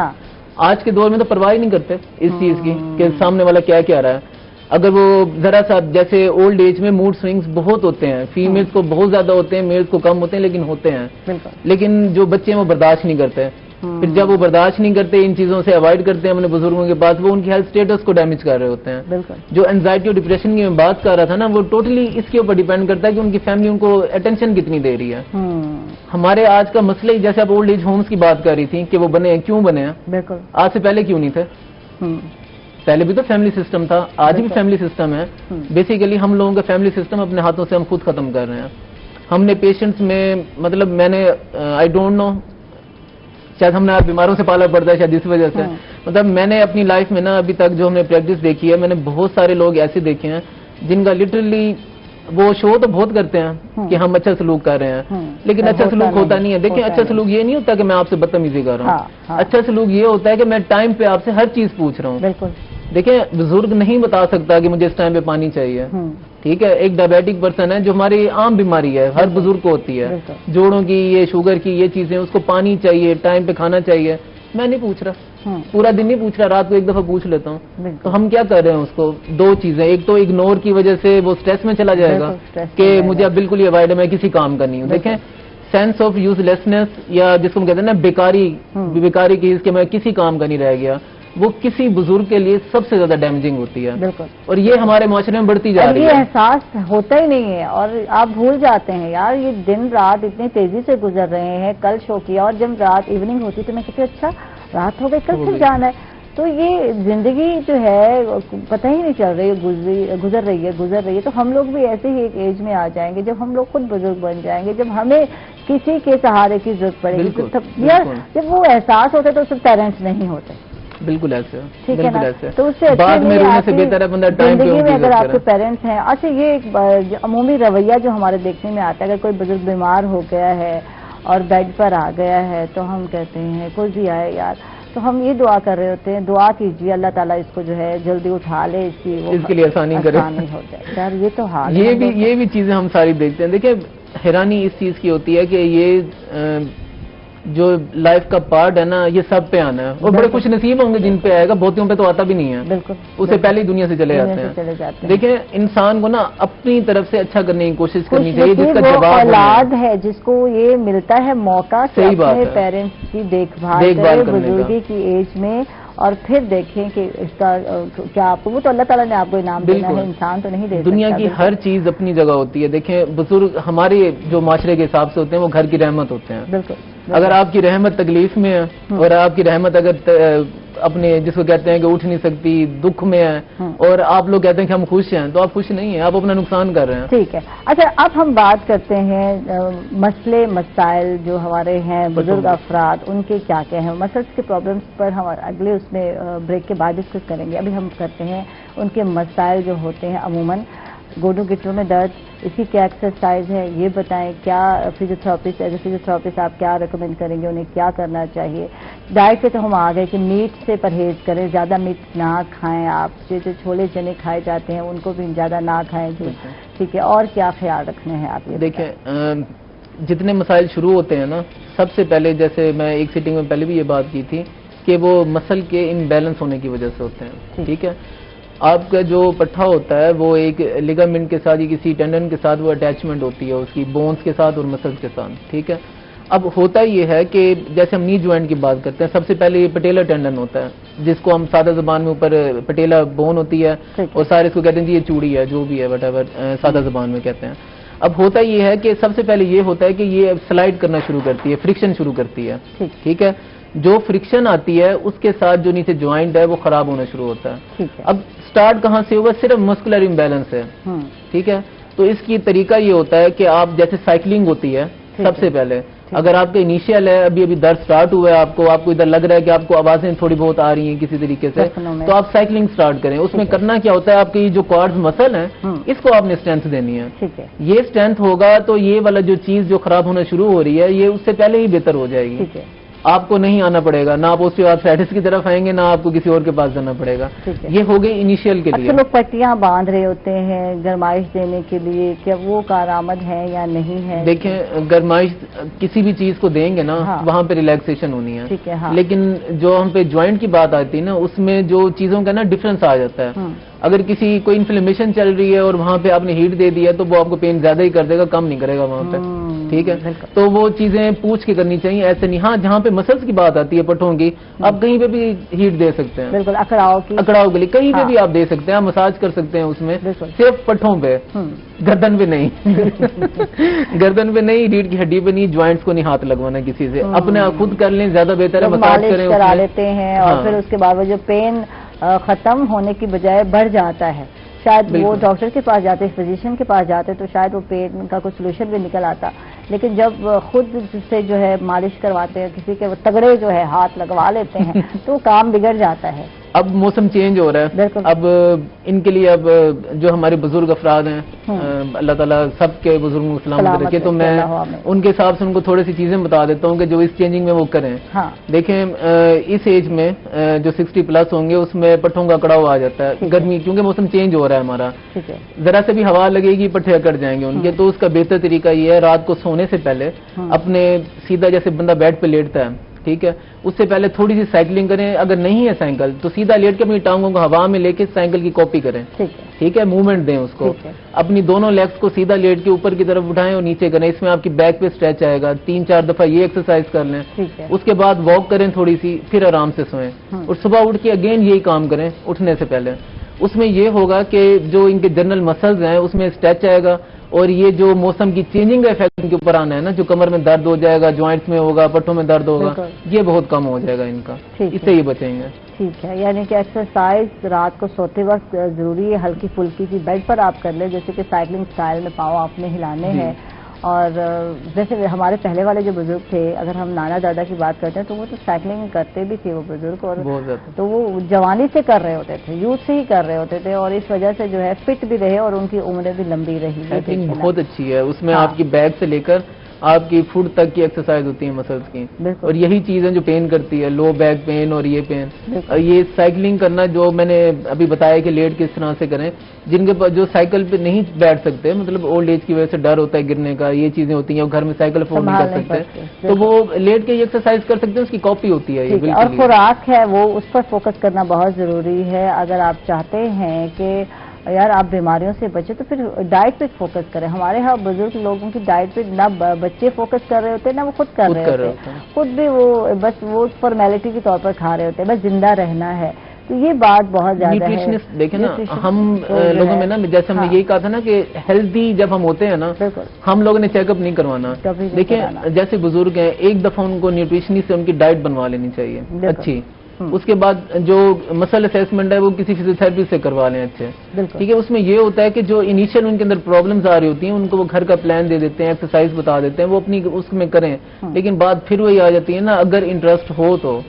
آج کے دور میں تو پرواہ نہیں کرتے اس چیز کی کہ سامنے والا کیا کہہ رہا ہے۔ اگر وہ ذرا سا جیسے اولڈ ایج میں موڈ سوئنگز بہت ہوتے ہیں، فیمیلز کو بہت زیادہ ہوتے ہیں، میلز کو کم ہوتے ہیں، لیکن ہوتے ہیں. لیکن جو بچے ہیں وہ برداشت نہیں کرتے. پھر جب وہ برداشت نہیں کرتے، ان چیزوں سے اوائڈ کرتے ہیں اپنے بزرگوں کے پاس، وہ ان کی ہیلتھ اسٹیٹس کو ڈیمیج کر رہے ہوتے ہیں. جو اینزائٹی اور ڈپریشن کی میں بات کر رہا تھا نا، وہ ٹوٹلی اس کے اوپر ڈیپینڈ کرتا ہے کہ ان کی فیملی ان کو اٹینشن کتنی دے رہی ہے. ہمارے آج کا مسئلہ ہی، جیسے آپ اولڈ ایج ہومز کی بات کر رہی تھی کہ وہ بنے ہیں، کیوں بنے ہیں؟ آج سے پہلے کیوں نہیں تھے؟ پہلے بھی تو فیملی سسٹم تھا، آج بھی فیملی سسٹم ہے. بیسیکلی ہم لوگوں کا فیملی سسٹم اپنے ہاتھوں سے ہم خود ختم کر رہے ہیں. ہم نے پیشنٹس میں مطلب میں نے آئی ڈونٹ نو، شاید ہم نے بیماروں سے پالا پڑتا ہے شاید اس وجہ سے. مطلب میں نے اپنی لائف میں نا ابھی تک جو ہم نے پریکٹس دیکھی ہے، میں نے بہت سارے لوگ ایسے دیکھے ہیں جن کا لٹرلی وہ شو تو بہت کرتے ہیں کہ ہم اچھا سلوک کر رہے ہیں، لیکن اچھا سلوک ہوتا نہیں ہے. دیکھیں اچھا سلوک یہ نہیں ہوتا کہ میں آپ سے بدتمیزی کر رہا ہوں. اچھا سلوک یہ ہوتا ہے کہ میں ٹائم پہ آپ سے ہر چیز پوچھ رہا ہوں. دیکھیں بزرگ نہیں بتا سکتا کہ مجھے اس ٹائم پہ پانی چاہیے. ٹھیک ہے، ایک ڈائبیٹک پرسن ہے جو ہماری عام بیماری ہے، ہر بزرگ کو ہوتی ہے، جوڑوں کی، یہ شوگر کی، یہ چیزیں، اس کو پانی چاہیے، ٹائم پہ کھانا چاہیے. میں نہیں پوچھ رہا، پورا دن نہیں پوچھ رہا، رات کو ایک دفعہ پوچھ لیتا ہوں. تو ہم کیا کر رہے ہیں اس کو؟ دو چیزیں، ایک تو اگنور کی وجہ سے وہ سٹریس میں چلا جائے گا کہ مجھے اب بالکل ہی اوائڈ ہے، میں کسی کام کا نہیں ہوں. دیکھیں سینس آف یوز لیسنس، یا جس کو ہم کہتے ہیں نا بیکاری کی، کہ میں کسی کام کا نہیں رہ گیا، وہ کسی بزرگ کے لیے سب سے زیادہ ڈیمیجنگ ہوتی ہے. اور یہ ہمارے معاشرے میں بڑھتی جا رہی ہے. یہ احساس ہوتا ہی نہیں ہے اور آپ بھول جاتے ہیں یار، یہ دن رات اتنی تیزی سے گزر رہے ہیں. کل شو کیا اور جب رات ایوننگ ہوتی تو میں کہتی اچھا رات ہو گئی، کل پھر جانا ہے. تو یہ زندگی جو ہے پتہ ہی نہیں چل رہی، گزر رہی ہے. تو ہم لوگ بھی ایسے ہی ایک ایج میں آ جائیں گے جب ہم لوگ خود بزرگ بن جائیں گے، جب ہمیں کسی کے سہارے کی ضرورت پڑے گی. یار جب وہ احساس ہوتا ہے تو صرف پیرنٹس نہیں ہوتے. بالکل ایسے، ٹھیک ہے نا. تو اس سے بعد میں رونے سے بہتر ہے بندہ ٹائم پہ زندگی میں اگر آپ کے پیرنٹس ہیں. اچھا یہ ایک عمومی رویہ جو ہمارے دیکھنے میں آتا ہے، اگر کوئی بزرگ بیمار ہو گیا ہے اور بیڈ پر آ گیا ہے تو ہم کہتے ہیں کوئی بھی آئے یار، تو ہم یہ دعا کر رہے ہوتے ہیں، دعا کیجیے اللہ تعالیٰ اس کو جو ہے جلدی اٹھا لے، اس کے لیے آسانی کرے ہو جائے. یار یہ تو حال یہ بھی چیزیں ہم ساری دیکھتے ہیں. دیکھیں حیرانی اس چیز کی ہوتی ہے کہ یہ جو لائف کا پارٹ ہے نا، یہ سب پہ آنا ہے. اور بڑے خوش نصیب ہوں گے جن پہ آئے گا، بہتوں پہ تو آتا بھی نہیں ہے. بالکل، اسے پہلے دنیا سے چلے جاتے ہیں. دیکھیں انسان کو نا اپنی طرف سے اچھا کرنے کی کوشش کرنی چاہیے، جس کا جواب اولاد ہے جس کو یہ ملتا ہے موقع کہ اپنے پیرنٹس کی دیکھ بھال کرے بزرگی کی ایج میں، اور پھر دیکھیں کہ اس کا کیا آپ کو، وہ تو اللہ تعالیٰ نے آپ کو انعام دینا ہے، انسان تو نہیں دے سکتا. دنیا کی ہر چیز اپنی جگہ ہوتی ہے. دیکھیں بزرگ ہمارے جو معاشرے کے حساب سے ہوتے ہیں وہ گھر کی رحمت ہوتے ہیں. بالکل. اگر آپ کی رحمت تکلیف میں ہے اور آپ کی رحمت اگر اپنے جس کو کہتے ہیں کہ اٹھ نہیں سکتی، دکھ میں ہے، اور آپ لوگ کہتے ہیں کہ ہم خوش ہیں، تو آپ خوش نہیں ہیں، آپ اپنا نقصان کر رہے ہیں. ٹھیک ہے. اچھا اب ہم بات کرتے ہیں مسئلے مسائل جو ہمارے ہیں بزرگ افراد، ان کے کیا کیا ہیں مسائل کے پرابلمس پر ہم اگلے اس میں بریک کے بعد ڈسکس کریں گے. ابھی ہم کرتے ہیں ان کے مسائل جو ہوتے ہیں عموماً گوڈوں گٹروں میں درد، اس کی کیا ایکسرسائز ہے یہ بتائیں. کیا فزیوتھراپسٹ ایز اے فزیوتھراپسٹ آپ کیا ریکمینڈ کریں گے، انہیں کیا کرنا چاہیے. ڈائٹ پہ تو ہم آ گئے کہ میٹ سے پرہیز کریں، زیادہ میٹ نہ کھائیں. آپ جو چھولے چنے کھائے جاتے ہیں ان کو بھی زیادہ نہ کھائیں. ٹھیک ہے، اور کیا خیال رکھنے ہیں آپ؟ یہ دیکھیں جتنے مسائل شروع ہوتے ہیں نا، سب سے پہلے جیسے میں ایک سیٹنگ میں پہلے بھی یہ بات کی تھی کہ وہ مسل کے امبیلنس ہونے کی وجہ سے ہوتے ہیں. ٹھیک ہے، آپ کا جو پٹھا ہوتا ہے وہ ایک لیگامنٹ کے ساتھ یا کسی ٹینڈن کے ساتھ وہ اٹیچمنٹ ہوتی ہے اس کی بونز کے ساتھ اور مسلز کے ساتھ. ٹھیک ہے، اب ہوتا یہ ہے کہ جیسے ہم نی جوائنٹ کی بات کرتے ہیں، سب سے پہلے یہ پٹیلا ٹینڈن ہوتا ہے جس کو ہم سادہ زبان میں اوپر پٹیلا بون ہوتی ہے، اور سارے اس کو کہتے ہیں جی یہ چوڑی ہے، جو بھی ہے وٹ ایور سادہ زبان میں کہتے ہیں. اب ہوتا یہ ہے کہ سب سے پہلے یہ ہوتا ہے کہ یہ سلائڈ کرنا شروع کرتی ہے، فرکشن شروع کرتی ہے. ٹھیک ہے، جو فرکشن آتی ہے اس کے ساتھ جو نیچے جوائنٹ ہے وہ خراب ہونا شروع ہوتا ہے. اب سٹارٹ کہاں سے ہوگا؟ صرف مسکولر امبیلنس ہے. ٹھیک ہے، تو اس کی طریقہ یہ ہوتا ہے کہ آپ جیسے سائیکلنگ ہوتی ہے، سب سے پہلے اگر آپ کا انیشیل ہے، ابھی درد سٹارٹ ہوا ہے، آپ کو ادھر لگ رہا ہے کہ آپ کو آوازیں تھوڑی بہت آ رہی ہیں کسی طریقے سے، تو آپ سائیکلنگ سٹارٹ کریں. اس میں کرنا کیا ہوتا ہے، آپ کی جو کوارڈز مسل ہیں اس کو آپ نے اسٹرینتھ دینی ہے. یہ اسٹرینتھ ہوگا تو یہ والا جو چیز جو خراب ہونا شروع ہو رہی ہے یہ اس سے پہلے ہی بہتر ہو جائے گی. آپ کو نہیں آنا پڑے گا، نہ آپ آرتھرائٹس کی طرف آئیں گے، نہ آپ کو کسی اور کے پاس جانا پڑے گا. یہ ہو گئی انیشیل کے لیے. لوگ پٹیاں باندھ رہے ہوتے ہیں گرمائش دینے کے لیے، کیا وہ کارآمد ہے یا نہیں ہے؟ دیکھیں گرمائش کسی بھی چیز کو دیں گے نا وہاں پہ ریلیکسیشن ہونی ہے. لیکن جو ہم پہ جوائنٹ کی بات آتی ہے نا اس میں جو چیزوں کا نا ڈفرنس آ جاتا ہے. اگر کسی کوئی انفلیمیشن چل رہی ہے اور وہاں پہ آپ نے ہیٹ دے دیا تو وہ آپ کو پین زیادہ ہی کر دے گا، کم نہیں کرے گا وہاں پہ. ٹھیک ہے، تو وہ چیزیں پوچھ کے کرنی چاہیے، ایسے نہیں. ہاں جہاں پہ مسلس کی بات آتی ہے پٹھوں کی، آپ کہیں پہ بھی ہیٹ دے سکتے ہیں. بالکل، اکڑاؤ کے لیے کہیں پہ بھی آپ دے سکتے ہیں، آپ مساج کر سکتے ہیں اس میں، صرف پٹھوں پہ، گردن پہ نہیں. گردن پہ نہیں، ریڑھ کی ہڈی پہ نہیں، جوائنٹس کو نہیں ہاتھ لگوانا کسی سے. اپنے خود کر لیں، زیادہ بہتر ہے. مساج کرا لیتے ہیں اور پھر اس کے بعد جو پین ختم ہونے کی بجائے بڑھ جاتا ہے، شاید وہ ڈاکٹر کے پاس جاتے، فزیشین کے پاس جاتے تو شاید وہ پین کا کوئی سولوشن بھی نکل آتا. لیکن جب خود سے جو ہے مالش کرواتے ہیں، کسی کے تگڑے جو ہے ہاتھ لگوا لیتے ہیں تو کام بگڑ جاتا ہے. اب موسم چینج ہو رہا ہے، اب ان کے لیے اب جو ہمارے بزرگ افراد ہیں، اللہ تعالیٰ سب کے بزرگوں کو سلامت رکھے، تو میں ان کے حساب سے ان کو تھوڑی سی چیزیں بتا دیتا ہوں کہ جو اس چینجنگ میں وہ کریں. دیکھیں اس ایج میں جو 60+ ہوں گے اس میں پٹھوں کا اکڑاؤ آ جاتا ہے. گرمی کیونکہ موسم چینج ہو رہا ہے ہمارا، ذرا سے بھی ہوا لگے گی پٹھے اکڑ جائیں گے ان کے. تو اس کا بہتر طریقہ یہ ہے رات کو سونے سے پہلے اپنے سیدھا جیسے بندہ بیڈ پہ لیٹتا ہے، ٹھیک ہے، اس سے پہلے تھوڑی سی سائیکلنگ کریں. اگر نہیں ہے سائیکل تو سیدھا لیٹ کے اپنی ٹانگوں کو ہوا میں لے کے سائیکل کی کاپی کریں. ٹھیک ہے، موومنٹ دیں اس کو. اپنی دونوں لیگز کو سیدھا لیٹ کے اوپر کی طرف اٹھائیں اور نیچے کریں. اس میں آپ کی بیک پہ اسٹریچ آئے گا. 3-4 دفعہ یہ ایکسرسائز کر لیں. اس کے بعد واک کریں تھوڑی سی، پھر آرام سے سوئیں. اور صبح اٹھ کے اگین یہی کام کریں اٹھنے سے پہلے. اس میں یہ ہوگا کہ جو ان کے جنرل مسلز ہیں اس میں اسٹریچ آئے گا، اور یہ جو موسم کی چینجنگ کا افیکٹ ان کے اوپر آنا ہے نا، جو کمر میں درد ہو جائے گا، جوائنٹس میں ہوگا، پٹھوں میں درد ہوگا، یہ بہت کم ہو جائے گا ان کا. اس سے یہ بچیں گے. ٹھیک ہے، یعنی کہ ایکسرسائز رات کو سوتے وقت ضروری ہے، ہلکی پھلکی کی بیڈ پر آپ کر لیں، جیسے کہ سائیکلنگ سٹائل میں پاؤں آپ نے ہلانے ہیں. اور جیسے ہمارے پہلے والے جو بزرگ تھے، اگر ہم نانا دادا کی بات کرتے ہیں تو وہ تو سائیکلنگ کرتے بھی تھے وہ بزرگ، اور تو وہ جوانی سے کر رہے ہوتے تھے، یوتھ سے ہی کر رہے ہوتے تھے، اور اس وجہ سے جو ہے فٹ بھی رہے اور ان کی عمریں بھی لمبی رہی. سائیکلنگ بہت اچھی ہے، اس میں آپ کی بیک سے لے کر آپ کی فٹ تک کی ایکسرسائز ہوتی ہے مسلس کی. اور یہی چیز ہے جو پین کرتی ہے، لو بیک پین اور یہ پین. یہ سائیکلنگ کرنا جو میں نے ابھی بتایا کہ لیٹ کس طرح سے کریں، جن کے پاس جو سائیکل پہ نہیں بیٹھ سکتے، مطلب اولڈ ایج کی وجہ سے ڈر ہوتا ہے گرنے کا، یہ چیزیں ہوتی ہیں، گھر میں سائیکل افورڈ نہیں کر سکتے، تو وہ لیٹ کے یہ ایکسرسائز کر سکتے ہیں. اس کی کاپی ہوتی ہے یہ. اور خوراک ہے وہ اس پر فوکس کرنا بہت ضروری ہے. اگر آپ چاہتے ہیں کہ یار آپ بیماریوں سے بچے تو پھر ڈائٹ پہ فوکس کریں. ہمارے ہاں بزرگ لوگوں کی ڈائٹ پہ نہ بچے فوکس کر رہے ہوتے نہ وہ خود کر رہے ہوتے، خود بھی وہ بس وہ فارمیلٹی کے طور پر کھا رہے ہوتے ہیں، بس زندہ رہنا ہے. تو یہ بات بہت زیادہ ہے. دیکھیں نا ہم لوگوں میں نا، جیسے ہم نے یہی کہا تھا نا کہ ہیلدی جب ہم ہوتے ہیں نا، ہم لوگوں نے چیک اپ نہیں کروانا. دیکھیں جیسے بزرگ ہیں، ایک دفعہ ان کو نیوٹریشنسٹ سے ان کی ڈائٹ بنوا لینی چاہیے اچھی. اس کے بعد جو مسل اسیسمنٹ ہے وہ کسی فزیوتھراپسٹ سے کروا لیں اچھے. ٹھیک ہے، اس میں یہ ہوتا ہے کہ جو انیشیل ان کے اندر پرابلمز آ رہی ہوتی ہیں ان کو وہ گھر کا پلان دے دیتے ہیں، ایکسرسائز بتا دیتے ہیں، وہ اپنی اس میں کریں. لیکن بات پھر وہی آ جاتی ہے نا، اگر انٹرسٹ ہو تو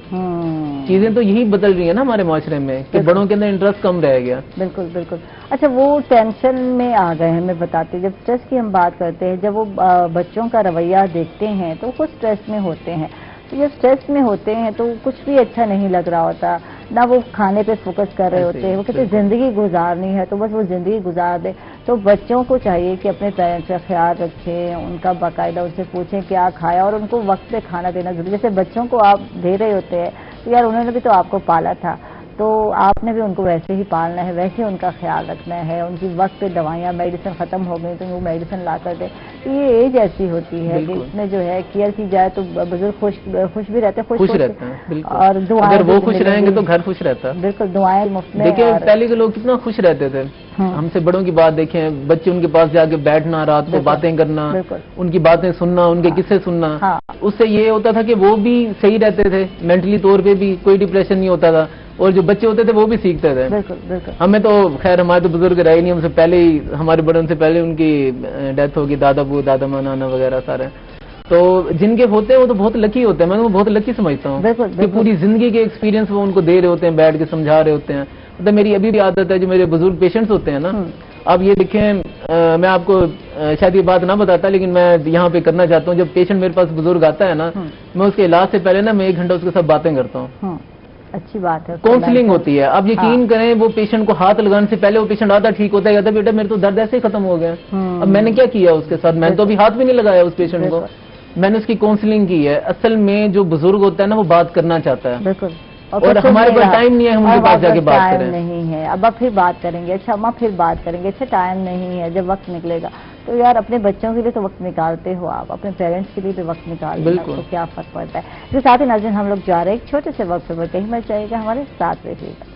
چیزیں تو یہی بدل رہی ہیں نا ہمارے معاشرے میں کہ بڑوں کے اندر انٹرسٹ کم رہ گیا. بالکل بالکل. اچھا، وہ ٹینشن میں آ گئے ہیں. میں بتاتی جب اسٹریس کی ہم بات کرتے ہیں، جب وہ بچوں کا رویہ دیکھتے ہیں تو خود اسٹریس میں ہوتے ہیں. تو جب اسٹریس میں ہوتے ہیں تو کچھ بھی اچھا نہیں لگ رہا ہوتا، نہ وہ کھانے پہ فوکس کر رہے ہوتے ہیں. وہ کہتے زندگی گزارنی ہے تو بس وہ زندگی گزار دے. تو بچوں کو چاہیے کہ اپنے پیرنٹس کا خیال رکھیں، ان کا باقاعدہ ان سے پوچھیں کیا کھایا، اور ان کو وقت پہ کھانا دینا ضروری. جیسے بچوں کو آپ دے رہے ہوتے ہیں تو یار انہوں نے بھی تو آپ کو پالا تھا، تو آپ نے بھی ان کو ویسے ہی پالنا ہے، ویسے ان کا خیال رکھنا ہے. ان کی وقت پہ دوائیاں میڈیسن ختم ہو گئی تو وہ میڈیسن لا کر دیں. یہ ایج ایسی ہوتی ہے کہ اس میں جو ہے کیئر کی جائے تو بزرگ خوش بھی رہتے ہیں، خوش رہتے ہیں. اور اگر وہ خوش رہیں گے تو گھر خوش رہتا ہے. بالکل، دعائیں مفت میں. دیکھیں پہلے کے لوگ کتنا خوش رہتے تھے. ہم سے بڑوں کی بات دیکھیں، بچے ان کے پاس جا کے بیٹھنا، رات کو باتیں کرنا، ان کی باتیں سننا، ان کے قصے سننا. اس سے یہ ہوتا تھا کہ وہ بھی صحیح رہتے تھے، مینٹلی طور پہ بھی کوئی ڈپریشن نہیں ہوتا تھا، اور جو بچے ہوتے تھے وہ بھی سیکھتے تھے. ہمیں تو خیر ہمارے تو بزرگ رہے نہیں، ہم سے پہلے ہی ہمارے بڑوں سے پہلے ان کی ڈیتھ ہوگی، دادا ابو، دادا ماں، نانا وغیرہ سارے. تو جن کے ہوتے ہیں وہ تو بہت لکی ہوتے ہیں. میں وہ بہت لکی سمجھتا ہوں کہ پوری زندگی کے ایکسپیرینس وہ ان کو دے رہے ہوتے ہیں، بیٹھ کے سمجھا رہے ہوتے ہیں. مطلب میری ابھی بھی عادت ہے، جو میرے بزرگ پیشنٹس ہوتے ہیں نا آپ یہ دیکھیں، میں آپ کو شاید یہ بات نہ بتاتا لیکن میں یہاں پہ کرنا چاہتا ہوں. جب پیشنٹ میرے پاس بزرگ آتا ہے نا، میں اس کے علاج سے پہلے نا میں 1 گھنٹہ اس کے ساتھ باتیں کرتا ہوں. اچھی بات ہے. کاؤنسلنگ ہوتی ہے. آپ یقین کریں، وہ پیشنٹ کو ہاتھ لگانے سے پہلے وہ پیشنٹ آتا ٹھیک ہوتا ہے، کہتا بیٹا میرے تو درد ایسے ہی ختم ہو گیا. اب میں نے کیا کیا اس کے ساتھ؟ میں نے تو ابھی ہاتھ بھی نہیں لگایا اس پیشنٹ کو. میں نے اس کی کاؤنسلنگ کی ہے. اصل میں جو بزرگ ہوتا ہے نا، وہ بات کرنا چاہتا ہے. بالکل. اور ہمارے پاس ٹائم نہیں ہے ہم ان کے پاس جا کے بات کریں. ٹائم نہیں ہے. اب پھر بات کریں گے. اچھا اماں پھر بات کریں گے. اچھا ٹائم نہیں ہے. جب وقت نکلے گا تو یار اپنے بچوں کے لیے تو وقت نکالتے ہو آپ، اپنے پیرنٹس کے لیے بھی وقت نکالتے ہو، تو کیا فرق پڑتا ہے. جو ساتھ ہی ناظرین ہم لوگ جا رہے ہیں ایک چھوٹے سے وقت پر، کہیں مت جائے گا، ہمارے ساتھ رہیے گا.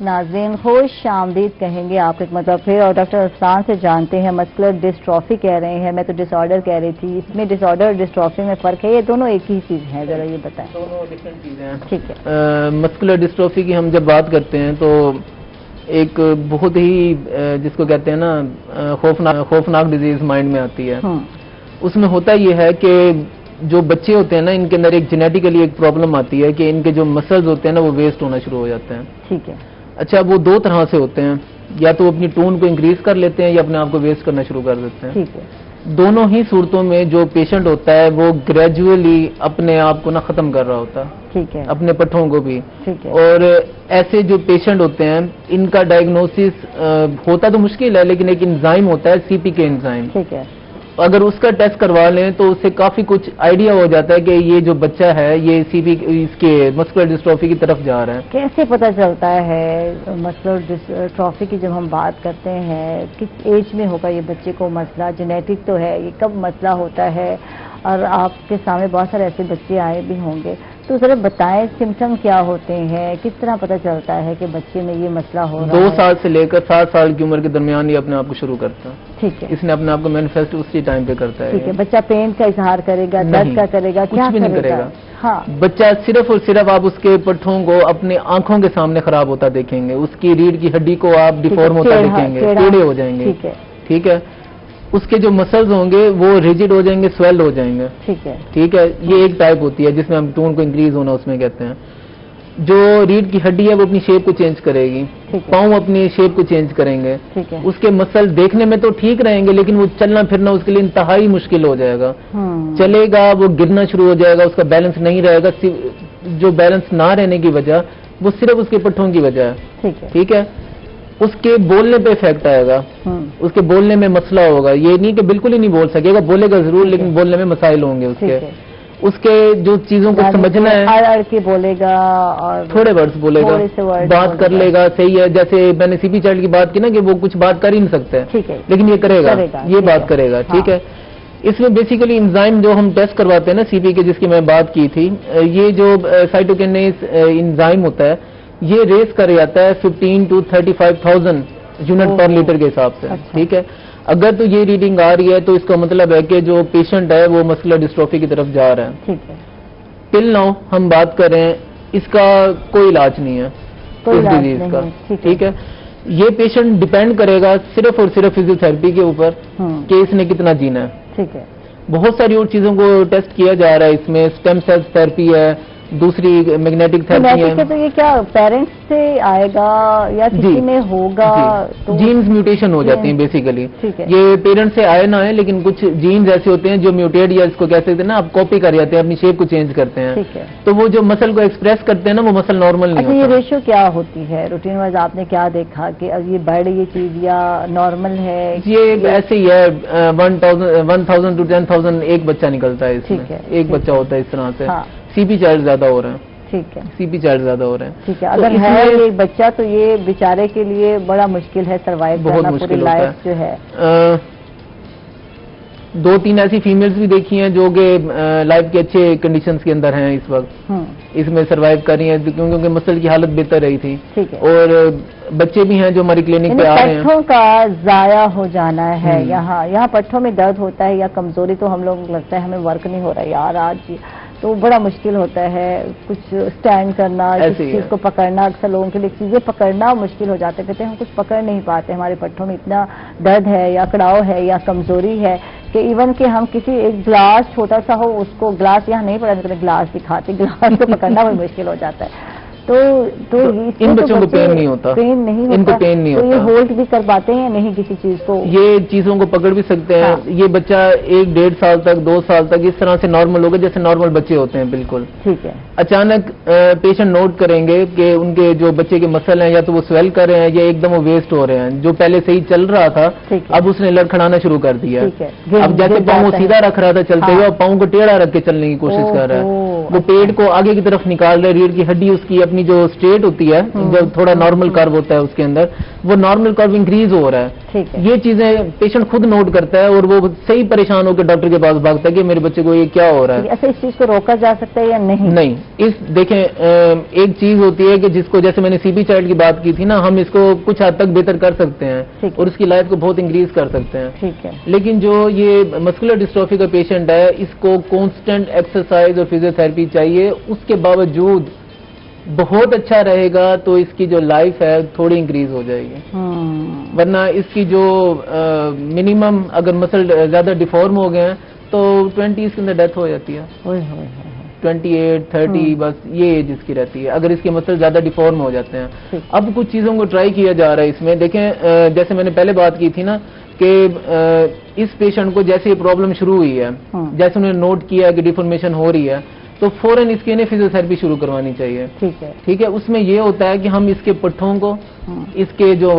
ناظرین خوش آمدید کہیں گے آپ ایک مطلب پھر، اور ڈاکٹر افسان سے جانتے ہیں مسکولر ڈسٹرافی کہہ رہے ہیں، میں تو ڈس آرڈر کہہ رہی تھی. اس میں ڈس آرڈر اور ڈسٹرافی میں فرق ہے؟ یہ دونوں ایک ہی چیز ہے؟ ذرا یہ بتائیں. دونوں ڈفرینٹ چیزیں ہیں. ٹھیک ہے. مسکولر ڈسٹرافی کی ہم جب بات کرتے ہیں تو ایک بہت ہی جس کو کہتے ہیں نا خوفناک ڈیزیز مائنڈ میں آتی ہے. اس میں ہوتا یہ ہے کہ جو بچے ہوتے ہیں نا، ان کے اندر ایک جینیٹیکلی ایک پرابلم آتی ہے کہ ان کے جو مسلز ہوتے ہیں نا وہ ویسٹ ہونا شروع ہو جاتے ہیں. ٹھیک ہے. اچھا وہ 2 طرح سے ہوتے ہیں، یا تو اپنی ٹون کو انکریز کر لیتے ہیں یا اپنے آپ کو ویسٹ کرنا شروع کر دیتے ہیں. ٹھیک ہے. دونوں ہی صورتوں میں جو پیشنٹ ہوتا ہے وہ گریجولی اپنے آپ کو نہ ختم کر رہا ہوتا ہے. ٹھیک ہے. اپنے پٹھوں کو بھی. ٹھیک ہے. اور ایسے جو پیشنٹ ہوتے ہیں ان کا ڈائگنوسس ہوتا تو مشکل ہے، لیکن ایک انزائم ہوتا ہے CP کے انزائم. ٹھیک ہے. اگر اس کا ٹیسٹ کروا لیں تو اس سے کافی کچھ آئیڈیا ہو جاتا ہے کہ یہ جو بچہ ہے یہ CP اس کے مسکولر ڈسٹرافی کی طرف جا رہا ہے. کیسے پتہ چلتا ہے مسکولر ڈسٹرافی کی؟ جب ہم بات کرتے ہیں کس ایج میں ہوگا یہ بچے کو مسئلہ؟ جینیٹک تو ہے، یہ کب مسئلہ ہوتا ہے؟ اور آپ کے سامنے بہت سارے ایسے بچے آئے بھی ہوں گے، تو ذرا بتائیں سمٹم کیا ہوتے ہیں، کس طرح پتہ چلتا ہے کہ بچے میں یہ مسئلہ ہو رہا ہے؟ 2 سال سے لے کر 7 سال کی عمر کے درمیان یہ اپنے آپ کو شروع کرتا ہے. ٹھیک ہے. اس نے اپنے آپ کو مینیفیسٹ اسی ٹائم پہ کرتا ہے. ٹھیک ہے. بچہ پین کا اظہار کرے گا، درد کا کرے گا، کیا کچھ بھی نہیں کرے گا. ہاں. بچہ صرف اور صرف آپ اس کے پٹھوں کو اپنے آنکھوں کے سامنے خراب ہوتا دیکھیں گے. اس کی ریڑھ کی ہڈی کو آپ ڈیفارم ہوتا دیکھیں گے، ٹیڑھے ہو جائیں گے. ٹھیک ہے. ٹھیک ہے. اس کے جو مسلز ہوں گے وہ ریجڈ ہو جائیں گے، سویل ہو جائیں گے. ٹھیک ہے. ٹھیک ہے. یہ ایک ٹائپ ہوتی ہے جس میں ہم ٹون کو انکریز ہونا اس میں کہتے ہیں. جو ریڑھ کی ہڈی ہے وہ اپنی شیپ کو چینج کرے گی، پاؤں اپنی شیپ کو چینج کریں گے. اس کے مسل دیکھنے میں تو ٹھیک رہیں گے لیکن وہ چلنا پھرنا اس کے لیے انتہائی مشکل ہو جائے گا. چلے گا وہ گرنا شروع ہو جائے گا، اس کا بیلنس نہیں رہے گا. جو بیلنس نہ رہنے کی وجہ وہ صرف اس کے پٹھوں کی وجہ ہے. ٹھیک ہے. اس کے بولنے پہ افیکٹ آئے گا، اس کے بولنے میں مسئلہ ہوگا. یہ نہیں کہ بالکل ہی نہیں بول سکے گا، بولے گا ضرور لیکن بولنے میں مسائل ہوں گے. اس کے جو چیزوں کو سمجھنا ہے، اڑ کے بولے گا اور تھوڑے ورڈز بولے گا، بات کر لے گا. صحیح ہے. جیسے میں نے CP چائلڈ کی بات کی نا کہ وہ کچھ بات کر ہی نہیں سکتے لیکن یہ کرے گا، یہ بات کرے گا. ٹھیک ہے. اس میں بیسیکلی انزائم جو ہم ٹیسٹ کرواتے ہیں نا CP کے، جس کی میں بات کی تھی، یہ جو سائٹوکینیز انزائم ہوتا ہے یہ ریز کر جاتا ہے 15 to 35,000 یونٹ پر لیٹر کے حساب سے. ٹھیک ہے. اگر تو یہ ریڈنگ آ رہی ہے تو اس کا مطلب ہے کہ جو پیشنٹ ہے وہ مسکولر ڈسٹرافی کی طرف جا رہا ہے. ٹھیک ہے. ٹل ناؤ ہم بات کریں، اس کا کوئی علاج نہیں ہے اس ڈیزیز کا. ٹھیک ہے. یہ پیشنٹ ڈیپینڈ کرے گا صرف اور صرف فزیو تھراپی کے اوپر کہ اس نے کتنا جینا ہے. ٹھیک ہے. بہت ساری اور چیزوں کو ٹیسٹ کیا جا رہا ہے. اس میں اسٹیم سیلز تھراپی ہے، دوسری میگنیٹک تھراپی ہے. تو یہ کیا پیرنٹس سے آئے گا یا کسی میں ہوگا؟ جینز میوٹیشن ہو جاتی ہیں بیسیکلی. یہ پیرنٹ سے آئے نہ آئے لیکن کچھ جینز ایسے ہوتے ہیں جو میوٹیٹ یا اس کو کہہ سکتے ہیں نا، آپ کاپی کر جاتے ہیں، اپنی شیپ کو چینج کرتے ہیں. تو وہ جو مسل کو ایکسپریس کرتے ہیں نا وہ مسل نارمل نہیں ہوتا. یہ ریشو کیا ہوتی ہے روٹین وائز؟ آپ نے کیا دیکھا کہ یہ بڑھ یہ چیز یا نارمل ہے؟ یہ ایسے ہی ہے. 1,000 to 10,000 ایک بچہ نکلتا ہے اس میں، ایک بچہ ہوتا ہے اس طرح سے. CP چائلڈ زیادہ ہو رہے ہیں. ٹھیک ہے. CP چائلڈ زیادہ ہو رہے ہیں. ٹھیک ہے. اگر ہے ایک بچہ تو یہ بیچارے کے لیے بڑا مشکل ہے سروائیو کرنا، پوری لائف جو ہے. 2-3 ایسی فیمیلز بھی دیکھی ہیں جو کہ لائف کے اچھے کنڈیشنز کے اندر ہیں اس وقت، اس میں سروائیو کر رہی ہیں کیونکہ مسل کی حالت بہتر رہی تھی. اور بچے بھی ہیں جو ہماری کلینک پہ آ رہے ہیں. پٹھوں کا ضائع ہو جانا ہے یہاں پٹھوں میں درد ہوتا ہے یا کمزوری، تو ہم لوگ لگتا ہے ہمیں ورک نہیں ہو رہا یار آج، تو بڑا مشکل ہوتا ہے کچھ اسٹینڈ کرنا، کسی چیز کو پکڑنا. اکثر لوگوں کے لیے چیزیں پکڑنا مشکل ہو جاتا ہے، کہتے ہیں ہم کچھ پکڑ نہیں پاتے، ہمارے پٹھوں میں اتنا درد ہے یا کڑاؤ ہے یا کمزوری ہے کہ ایون کہ ہم کسی ایک گلاس چھوٹا سا ہو، اس کو گلاس یہاں نہیں پڑا، گلاس دکھاتے، گلاس کو پکڑنا بھی مشکل ہو جاتا ہے. تو ان بچوں کو پین نہیں ہوتا، پین نہیں ہوتا، ان کو پین نہیں ہوتا. یہ ہولڈ بھی کر پاتے ہیں نہیں کسی چیز کو؟ یہ چیزوں کو پکڑ بھی سکتے ہیں. یہ بچہ 1-1.5 سال تک 2 سال تک اس طرح سے نارمل ہوگا جیسے نارمل بچے ہوتے ہیں بالکل. ٹھیک ہے. اچانک پیشنٹ نوٹ کریں گے کہ ان کے جو بچے کے مسل ہیں یا تو وہ سویل کر رہے ہیں یا ایک دم وہ ویسٹ ہو رہے ہیں. جو پہلے صحیح چل رہا تھا اب اس نے لڑکھڑانا شروع کر دیا. اب جیسے پاؤں سیدھا رکھ رہا تھا چلتے ہوئے اور پاؤں کو ٹیڑھا رکھ کے چلنے کی کوشش کر رہا ہے. وہ پیٹ کو آگے کی طرف نکال رہا ہے. ریڑھ کی ہڈی اس کی اپنی جو اسٹریٹ ہوتی ہے جب تھوڑا نارمل کرو ہوتا ہے اس کے اندر وہ نارمل کرو انکریز ہو رہا ہے. یہ چیزیں پیشنٹ خود نوٹ کرتا ہے اور وہ صحیح پریشان ہو کے ڈاکٹر کے پاس بھاگتا ہے کہ میرے بچے کو یہ کیا ہو رہا ہے. ایسے اس چیز کو روکا جا سکتا ہے یا نہیں؟ نہیں. دیکھیں ایک چیز ہوتی ہے کہ جس کو جیسے میں نے سی بی چائلڈ کی بات کی تھی نا، ہم اس کو کچھ حد تک بہتر کر سکتے ہیں اور اس کی لائف کو بہت انکریز کر سکتے ہیں. ٹھیک ہے. لیکن جو یہ مسکولر ڈسٹروفی کا پیشنٹ ہے اس کو کانسٹنٹ ایکسرسائز اور فزیو تھراپی چاہیے. اس کے باوجود بہت اچھا رہے گا تو اس کی جو لائف ہے تھوڑی انکریز ہو جائے گی. ورنہ اس کی جو منیمم اگر مسل زیادہ ڈیفارم ہو گئے ہیں تو 20s کے اندر ڈیتھ ہو جاتی ہے. 28-30 بس یہ ایج اس کی رہتی ہے اگر اس کے مسل زیادہ ڈیفارم ہو جاتے ہیں. اب کچھ چیزوں کو ٹرائی کیا جا رہا ہے اس میں. دیکھیں جیسے میں نے پہلے بات کی تھی نا کہ اس پیشنٹ کو جیسے یہ پرابلم شروع ہوئی ہے، جیسے انہوں نے نوٹ کیا کہ ڈیفارمیشن ہو رہی ہے تو فوراً اس کی فزیو تھراپی شروع کروانی چاہیے. ٹھیک ہے. اس میں یہ ہوتا ہے کہ ہم اس کے پٹھوں کو، اس کے جو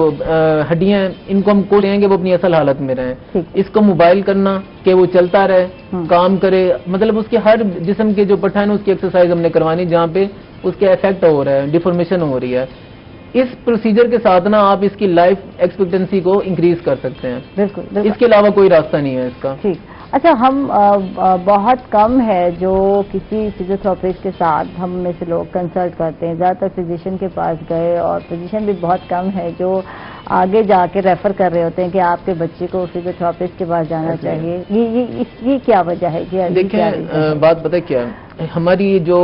ہڈیاں ہیں ان کو ہم کوشش کریں کہ وہ اپنی اصل حالت میں رہیں. اس کو موبائل کرنا کہ وہ چلتا رہے، کام کرے، مطلب اس کے ہر جسم کے جو پٹھا ہے اس کی ایکسرسائز ہم نے کروانی جہاں پہ اس کے افیکٹ ہو رہا ہے، ڈیفارمیشن ہو رہی ہے. اس پروسیجر کے ساتھ نا آپ اس کی لائف ایکسپیکٹنسی کو انکریز کر سکتے ہیں. بالکل. اس کے علاوہ کوئی راستہ نہیں ہے اس کا. اچھا، ہم بہت کم ہے جو کسی فزیو تھراپسٹ کے ساتھ ہم میں سے لوگ کنسلٹ کرتے ہیں. زیادہ تر فزیشین کے پاس گئے اور فزیشین بھی بہت کم ہے جو آگے جا کے ریفر کر رہے ہوتے ہیں کہ آپ کے بچے کو فزیو تھراپسٹ کے پاس جانا چاہیے. یہ کیا وجہ ہے؟ دیکھیں بات پتہ کیا ہے، ہماری جو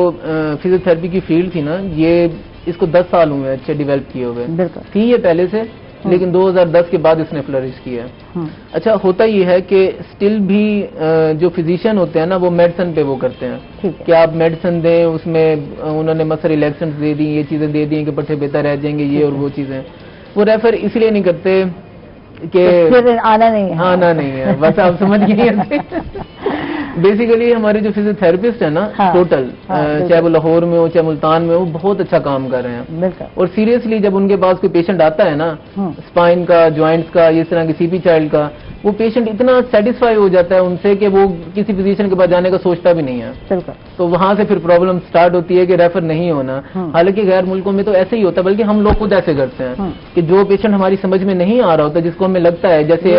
فزیو تھراپی کی فیلڈ تھی نا یہ اس کو 10 سال ہوئے اچھے ڈیولپ کیے ہوئے تھی یہ پہلے سے، لیکن 2010 کے بعد اس نے فلرش کیا ہے. اچھا ہوتا یہ ہے کہ اسٹل بھی جو فزیشین ہوتے ہیں نا وہ میڈیسن پہ وہ کرتے ہیں کہ آپ میڈیسن دیں، اس میں انہوں نے مسل ریلیکسنٹ دے دی، یہ چیزیں دے دی کہ پٹھے بہتر رہ جائیں گے یہ اور وہ چیزیں. وہ ریفر اس لیے نہیں کرتے کہ آنا نہیں ہے. بس آپ سمجھ گئے. بیسیکلی ہمارے جو فزیو تھراپسٹ ہیں نا ٹوٹل چاہے وہ لاہور میں ہو چاہے ملتان میں ہو بہت اچھا کام کر رہے ہیں. اور سیریسلی جب ان کے پاس کوئی پیشنٹ آتا ہے نا اسپائن کا، جوائنٹس کا، اس طرح کی سی پی چائلڈ کا، وہ پیشنٹ اتنا سیٹسفائی ہو جاتا ہے ان سے کہ وہ کسی فزیشین کے پاس جانے کا سوچتا بھی نہیں ہے. تو وہاں سے پھر پرابلم سٹارٹ ہوتی ہے کہ ریفر نہیں ہونا. حالانکہ غیر ملکوں میں تو ایسے ہی ہوتا ہے، بلکہ ہم لوگ خود ایسے کرتے ہیں کہ جو پیشنٹ ہماری سمجھ میں نہیں آ رہا ہوتا جس کو ہمیں لگتا ہے جیسے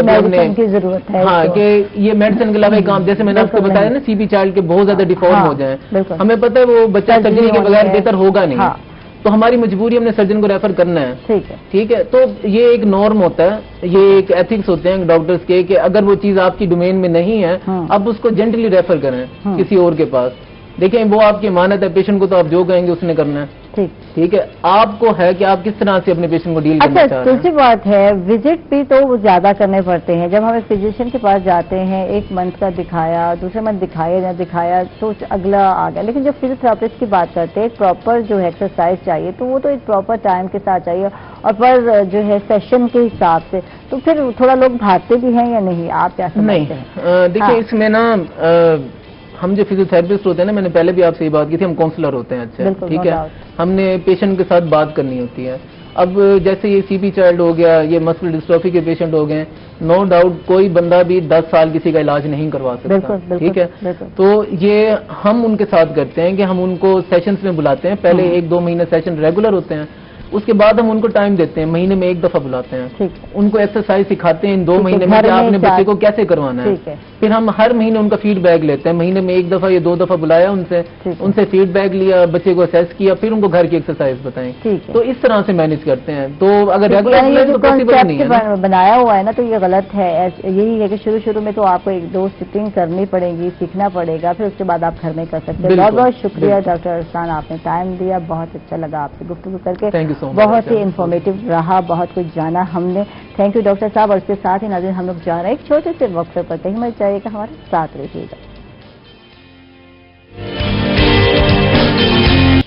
ہاں کہ یہ میڈیسن کے علاوہ ایک کام، جیسے میں نے آپ کو بتایا نا سی پی چائلڈ کے بہت زیادہ ڈیفارم ہو جائیں، ہمیں پتہ ہے وہ بچہ سرجری کے بغیر بہتر ہوگا نہیں، تو ہماری مجبوری ہم نے سرجن کو ریفر کرنا ہے. ٹھیک ہے. تو یہ ایک نارم ہوتا ہے، یہ ایک ایتھکس ہوتے ہیں ڈاکٹرز کے کہ اگر وہ چیز آپ کی ڈومین میں نہیں ہے اب اس کو جنٹلی ریفر کریں کسی اور کے پاس. دیکھیں وہ آپ کی امانت ہے، پیشنٹ کو تو آپ جو کہیں گے اس نے کرنا ہے. ٹھیک ہے. آپ کو ہے کہ آپ کس طرح سے اپنے پیشنٹ کو ڈیل کرنا چاہ رہے ہیں. دوسری بات ہے وزٹ بھی تو وہ زیادہ کرنے پڑتے ہیں. جب ہم ایک فزیشین کے پاس جاتے ہیں 1 منتھ کا دکھایا، دوسرے منتھ دکھایا نہ دکھایا تو اگلا آ گیا. لیکن جب فزیو تھراپسٹ کی بات کرتے ہیں ایک پراپر جو ایکسرسائز چاہیے تو وہ تو ایک پراپر ٹائم کے ساتھ چاہیے اور پر جو ہے سیشن کے حساب سے. تو پھر تھوڑا لوگ بھاگتے بھی ہیں یا نہیں؟ آپ کیا سمجھتے ہیں؟ دیکھیں اس میں نا ہم جو فزیو تھراپسٹ ہوتے ہیں نا، میں نے پہلے بھی آپ سے یہ بات کی تھی، ہم کاؤنسلر ہوتے ہیں. اچھا ٹھیک ہے. ہم نے پیشنٹ کے ساتھ بات کرنی ہوتی ہے. اب جیسے یہ سی پی چائلڈ ہو گیا، یہ مسکولر ڈسٹروفی کے پیشنٹ ہو گئے، نو ڈاؤٹ کوئی بندہ بھی 10 سال کسی کا علاج نہیں کروا سکتا. ٹھیک ہے. تو یہ ہم ان کے ساتھ کرتے ہیں کہ ہم ان کو سیشنز میں بلاتے ہیں. پہلے 1-2 مہینے سیشن ریگولر ہوتے ہیں، اس کے بعد ہم ان کو ٹائم دیتے ہیں، مہینے میں 1 دفعہ بلاتے ہیں، ان کو ایکسرسائز سکھاتے ہیں ان 2 مہینے میں کہ آپ نے بچے کو کیسے کروانا ہے. پھر ہم ہر مہینے ان کا فیڈ بیک لیتے ہیں، مہینے میں 1 دفعہ یا 2 دفعہ بلایا ان سے فیڈ بیک لیا، بچے کو اسیس کیا، پھر ان کو گھر کی ایکسرسائز بتائیں. تو اس طرح سے مینج کرتے ہیں. تو اگر ریگولر بنایا ہوا ہے نا تو یہ غلط ہے. یہی ہے کہ شروع میں تو آپ کو 1-2 سٹنگ کرنی پڑے گی، سیکھنا پڑے گا، پھر اس کے بعد آپ گھر میں کر سکتے ہیں. بہت بہت شکریہ ڈاکٹر ارسلان، آپ نے ٹائم دیا، بہت اچھا لگا آپ سے گفتگو کر کے، بہت ہی انفارمیٹیو رہا، بہت کچھ جانا ہم نے. تھینک یو ڈاکٹر صاحب. اور اس کے ساتھ ہی ناظرین ہم لوگ جا رہے ہیں ایک چھوٹے سے وقفے پر. کہیں مت جائیے گا، ہمارے ساتھ رہیے گا.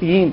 3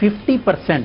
50%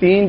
3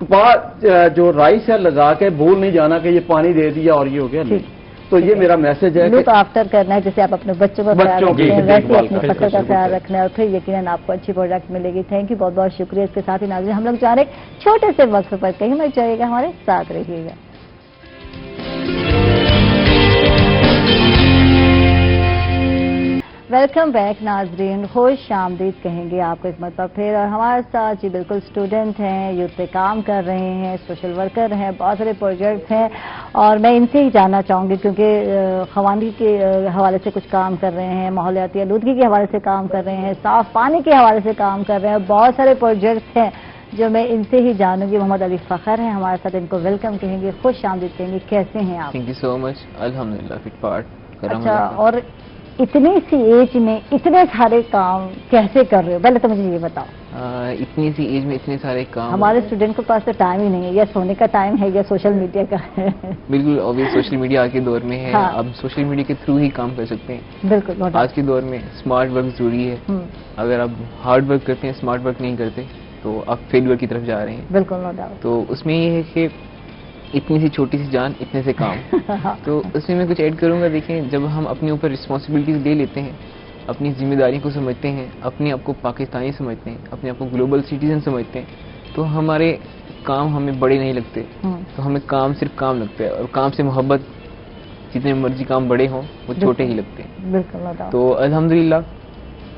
جو رائس ہے لگا کے بھول نہیں جانا کہ یہ پانی دے دیا اور یہ ہو گیا. نہیں, تو یہ میرا میسج ہے لک آفٹر کرنا ہے, جیسے آپ اپنے بچوں کا خیال رکھتے ہیں ویسے اپنے فصل کا خیال رکھنا ہے, اور پھر یقیناً آپ کو اچھی پروڈکٹ ملے گی. تھینک یو, بہت بہت شکریہ. اس کے ساتھ ہی ناظرین ہم لوگ چاہ رہے چھوٹے سے وقت پر کہیں مت جائیے گا, ہمارے ساتھ رہیے گا. ویلکم بیک ناظرین, خوش آمدید کہیں گے آپ کو ایک مرتبہ پھر. اور ہمارے ساتھ جی بالکل اسٹوڈنٹ ہیں, یوتھ پہ کام کر رہے ہیں, سوشل ورکر ہیں, بہت سارے پروجیکٹس ہیں, اور میں ان سے ہی جاننا چاہوں گی کیونکہ خواندگی کے حوالے سے کچھ کام کر رہے ہیں, ماحولیاتی آلودگی کے حوالے سے کام کر رہے ہیں, صاف پانی کے حوالے سے کام کر رہے ہیں, بہت سارے پروجیکٹس ہیں جو میں ان سے ہی جانوں گی. محمد علی فخر ہیں ہمارے ساتھ, ان کو ویلکم کہیں گے, خوش آمدید کہیں گے. کیسے ہیں آپ؟ تھینک یو سو مچ. الحمدللہ فٹ پارٹ. اچھا, اور اتنی سی ایج میں اتنے سارے کام کیسے کر رہے ہو, پہلے تو مجھے یہ بتاؤ. اتنی سی ایج میں اتنے سارے کام, ہمارے اسٹوڈنٹ کے پاس تو ٹائم ہی نہیں ہے, یا سونے کا ٹائم ہے یا سوشل میڈیا کا ہے. بالکل اوبیس, سوشل میڈیا آج کے دور میں ہے, اب سوشل میڈیا کے تھرو ہی کام کر سکتے ہیں. بالکل, آج کے دور میں اسمارٹ ورک ضروری ہے. اگر آپ ہارڈ ورک کرتے ہیں, اسمارٹ ورک نہیں کرتے, تو آپ فیلور کی طرف جا رہے ہیں. بالکل, نو ڈاؤٹ. تو اس میں یہ ہے کہ اتنی سی چھوٹی سی جان, اتنے سے کام. تو اس میں کچھ ایڈ کروں گا. دیکھیں, جب ہم اپنے اوپر رسپانسبلٹیز لے لیتے ہیں, اپنی ذمہ داری کو سمجھتے ہیں, اپنے آپ کو پاکستانی سمجھتے ہیں, اپنے آپ کو گلوبل سٹیزن سمجھتے ہیں, تو ہمارے کام ہمیں بڑے نہیں لگتے. تو ہمیں کام صرف کام لگتا ہے, اور کام سے محبت, جتنے مرضی کام بڑے ہوں وہ چھوٹے ہی لگتے ہیں. بالکل. تو الحمدللہ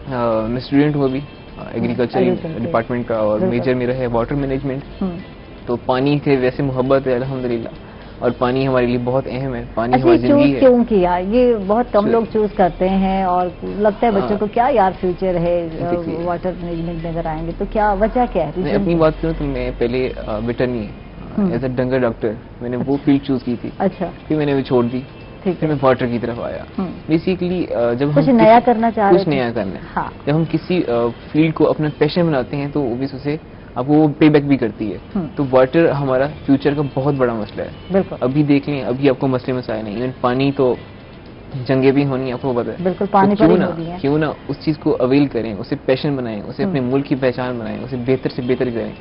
میں اسٹوڈنٹ ہوں ابھی ایگریکلچر ڈپارٹمنٹ کا, اور میجر میرا ہے واٹر مینجمنٹ. تو پانی سے ویسے محبت ہے الحمدللہ, اور پانی ہمارے لیے بہت اہم ہے. پانی ہماری زندگی ہے. کیوں کیا یہ بہت کم لوگ چوز کرتے ہیں, اور لگتا ہے بچوں کو کیا یار فیوچر ہے واٹر مینجمنٹ میں اگر آئیں گے, تو کیا وجہ کیا ہے؟ میں اپنی بات کروں تو میں پہلے ویٹرنی ایز اے ڈنگر ڈاکٹر میں نے وہ فیلڈ چوز کی تھی. اچھا. پھر میں نے وہ چھوڑ دی, پھر میں واٹر کی طرف آیا. بیسیکلی جب ہم کچھ نیا کرنا چاہ رہے ہیں, کچھ نیا کرنا ہے, جب ہم کسی فیلڈ کو اپنا پیشن بناتے ہیں تو اوبیس اسے آپ کو وہ پے بیک بھی کرتی ہے. تو واٹر ہمارا فیوچر کا بہت بڑا مسئلہ ہے. ابھی دیکھ لیں, ابھی آپ کو مسئلے مسائل نہیں, ایون پانی تو جنگیں بھی ہونی, آپ کو پتا ہے. بالکل, پانی کیوں نہ اس چیز کو اویل کریں, اسے پیشن بنائیں, اسے اپنے ملک کی پہچان بنائیں, اسے بہتر سے بہتر کریں.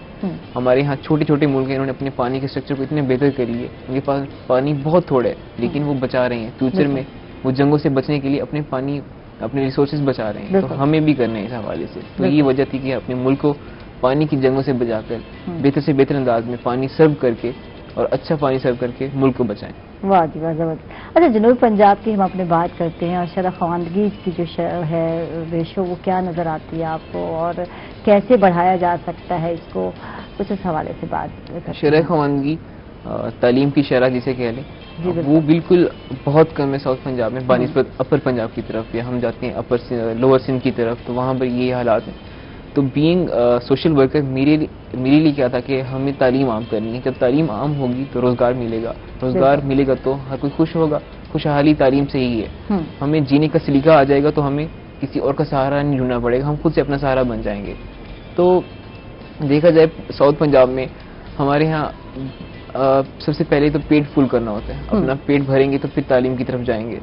ہمارے یہاں چھوٹے چھوٹے ملک ہیں, انہوں نے اپنے پانی کے اسٹرکچر کو اتنے بہتر کر لیے, ان کے پاس پانی بہت تھوڑا ہے لیکن وہ بچا رہے ہیں. فیوچر میں وہ جنگوں سے بچنے کے لیے اپنے پانی, اپنے ریسورسز بچا رہے ہیں. تو ہمیں بھی کرنا ہے اس حوالے سے. تو یہ وجہ تھی کہ اپنے ملک کو پانی کی جنگوں سے بچا کر بہتر سے بہتر انداز میں پانی سرو کر کے, اور اچھا پانی سرو کر کے ملک کو بچائیں. واہ جی واہ, زبردست. اچھا, جنوبی پنجاب کی ہم اپنی بات کرتے ہیں, اور شرح خواندگی کی جو ہے ریشو, وہ کیا نظر آتی ہے آپ کو, اور کیسے بڑھایا جا سکتا ہے اس کو, کچھ اس حوالے سے بات. شرح خواندگی, تعلیم کی شرح جسے کہہ لیں, وہ بالکل بہت کم ہے ساؤتھ پنجاب میں بنسبت اپر پنجاب کی طرف. یا ہم جاتے ہیں لوور سندھ کی طرف, تو وہاں پر یہ حالات ہیں. تو بینگ سوشل ورکر میرے لیے کیا تھا کہ ہمیں تعلیم عام کرنی ہے. جب تعلیم عام ہوگی تو روزگار ملے گا, روزگار ملے گا تو ہر کوئی خوش ہوگا. خوشحالی تعلیم سے ہی ہے. ہمیں جینے کا سلیقہ آ جائے گا تو ہمیں کسی اور کا سہارا نہیں ڈھونڈنا پڑے گا, ہم خود سے اپنا سہارا بن جائیں گے. تو دیکھا جائے ساؤتھ پنجاب میں ہمارے ہاں سب سے پہلے تو پیٹ فل کرنا ہوتا ہے. اپنا پیٹ بھریں گے تو پھر تعلیم کی طرف جائیں گے.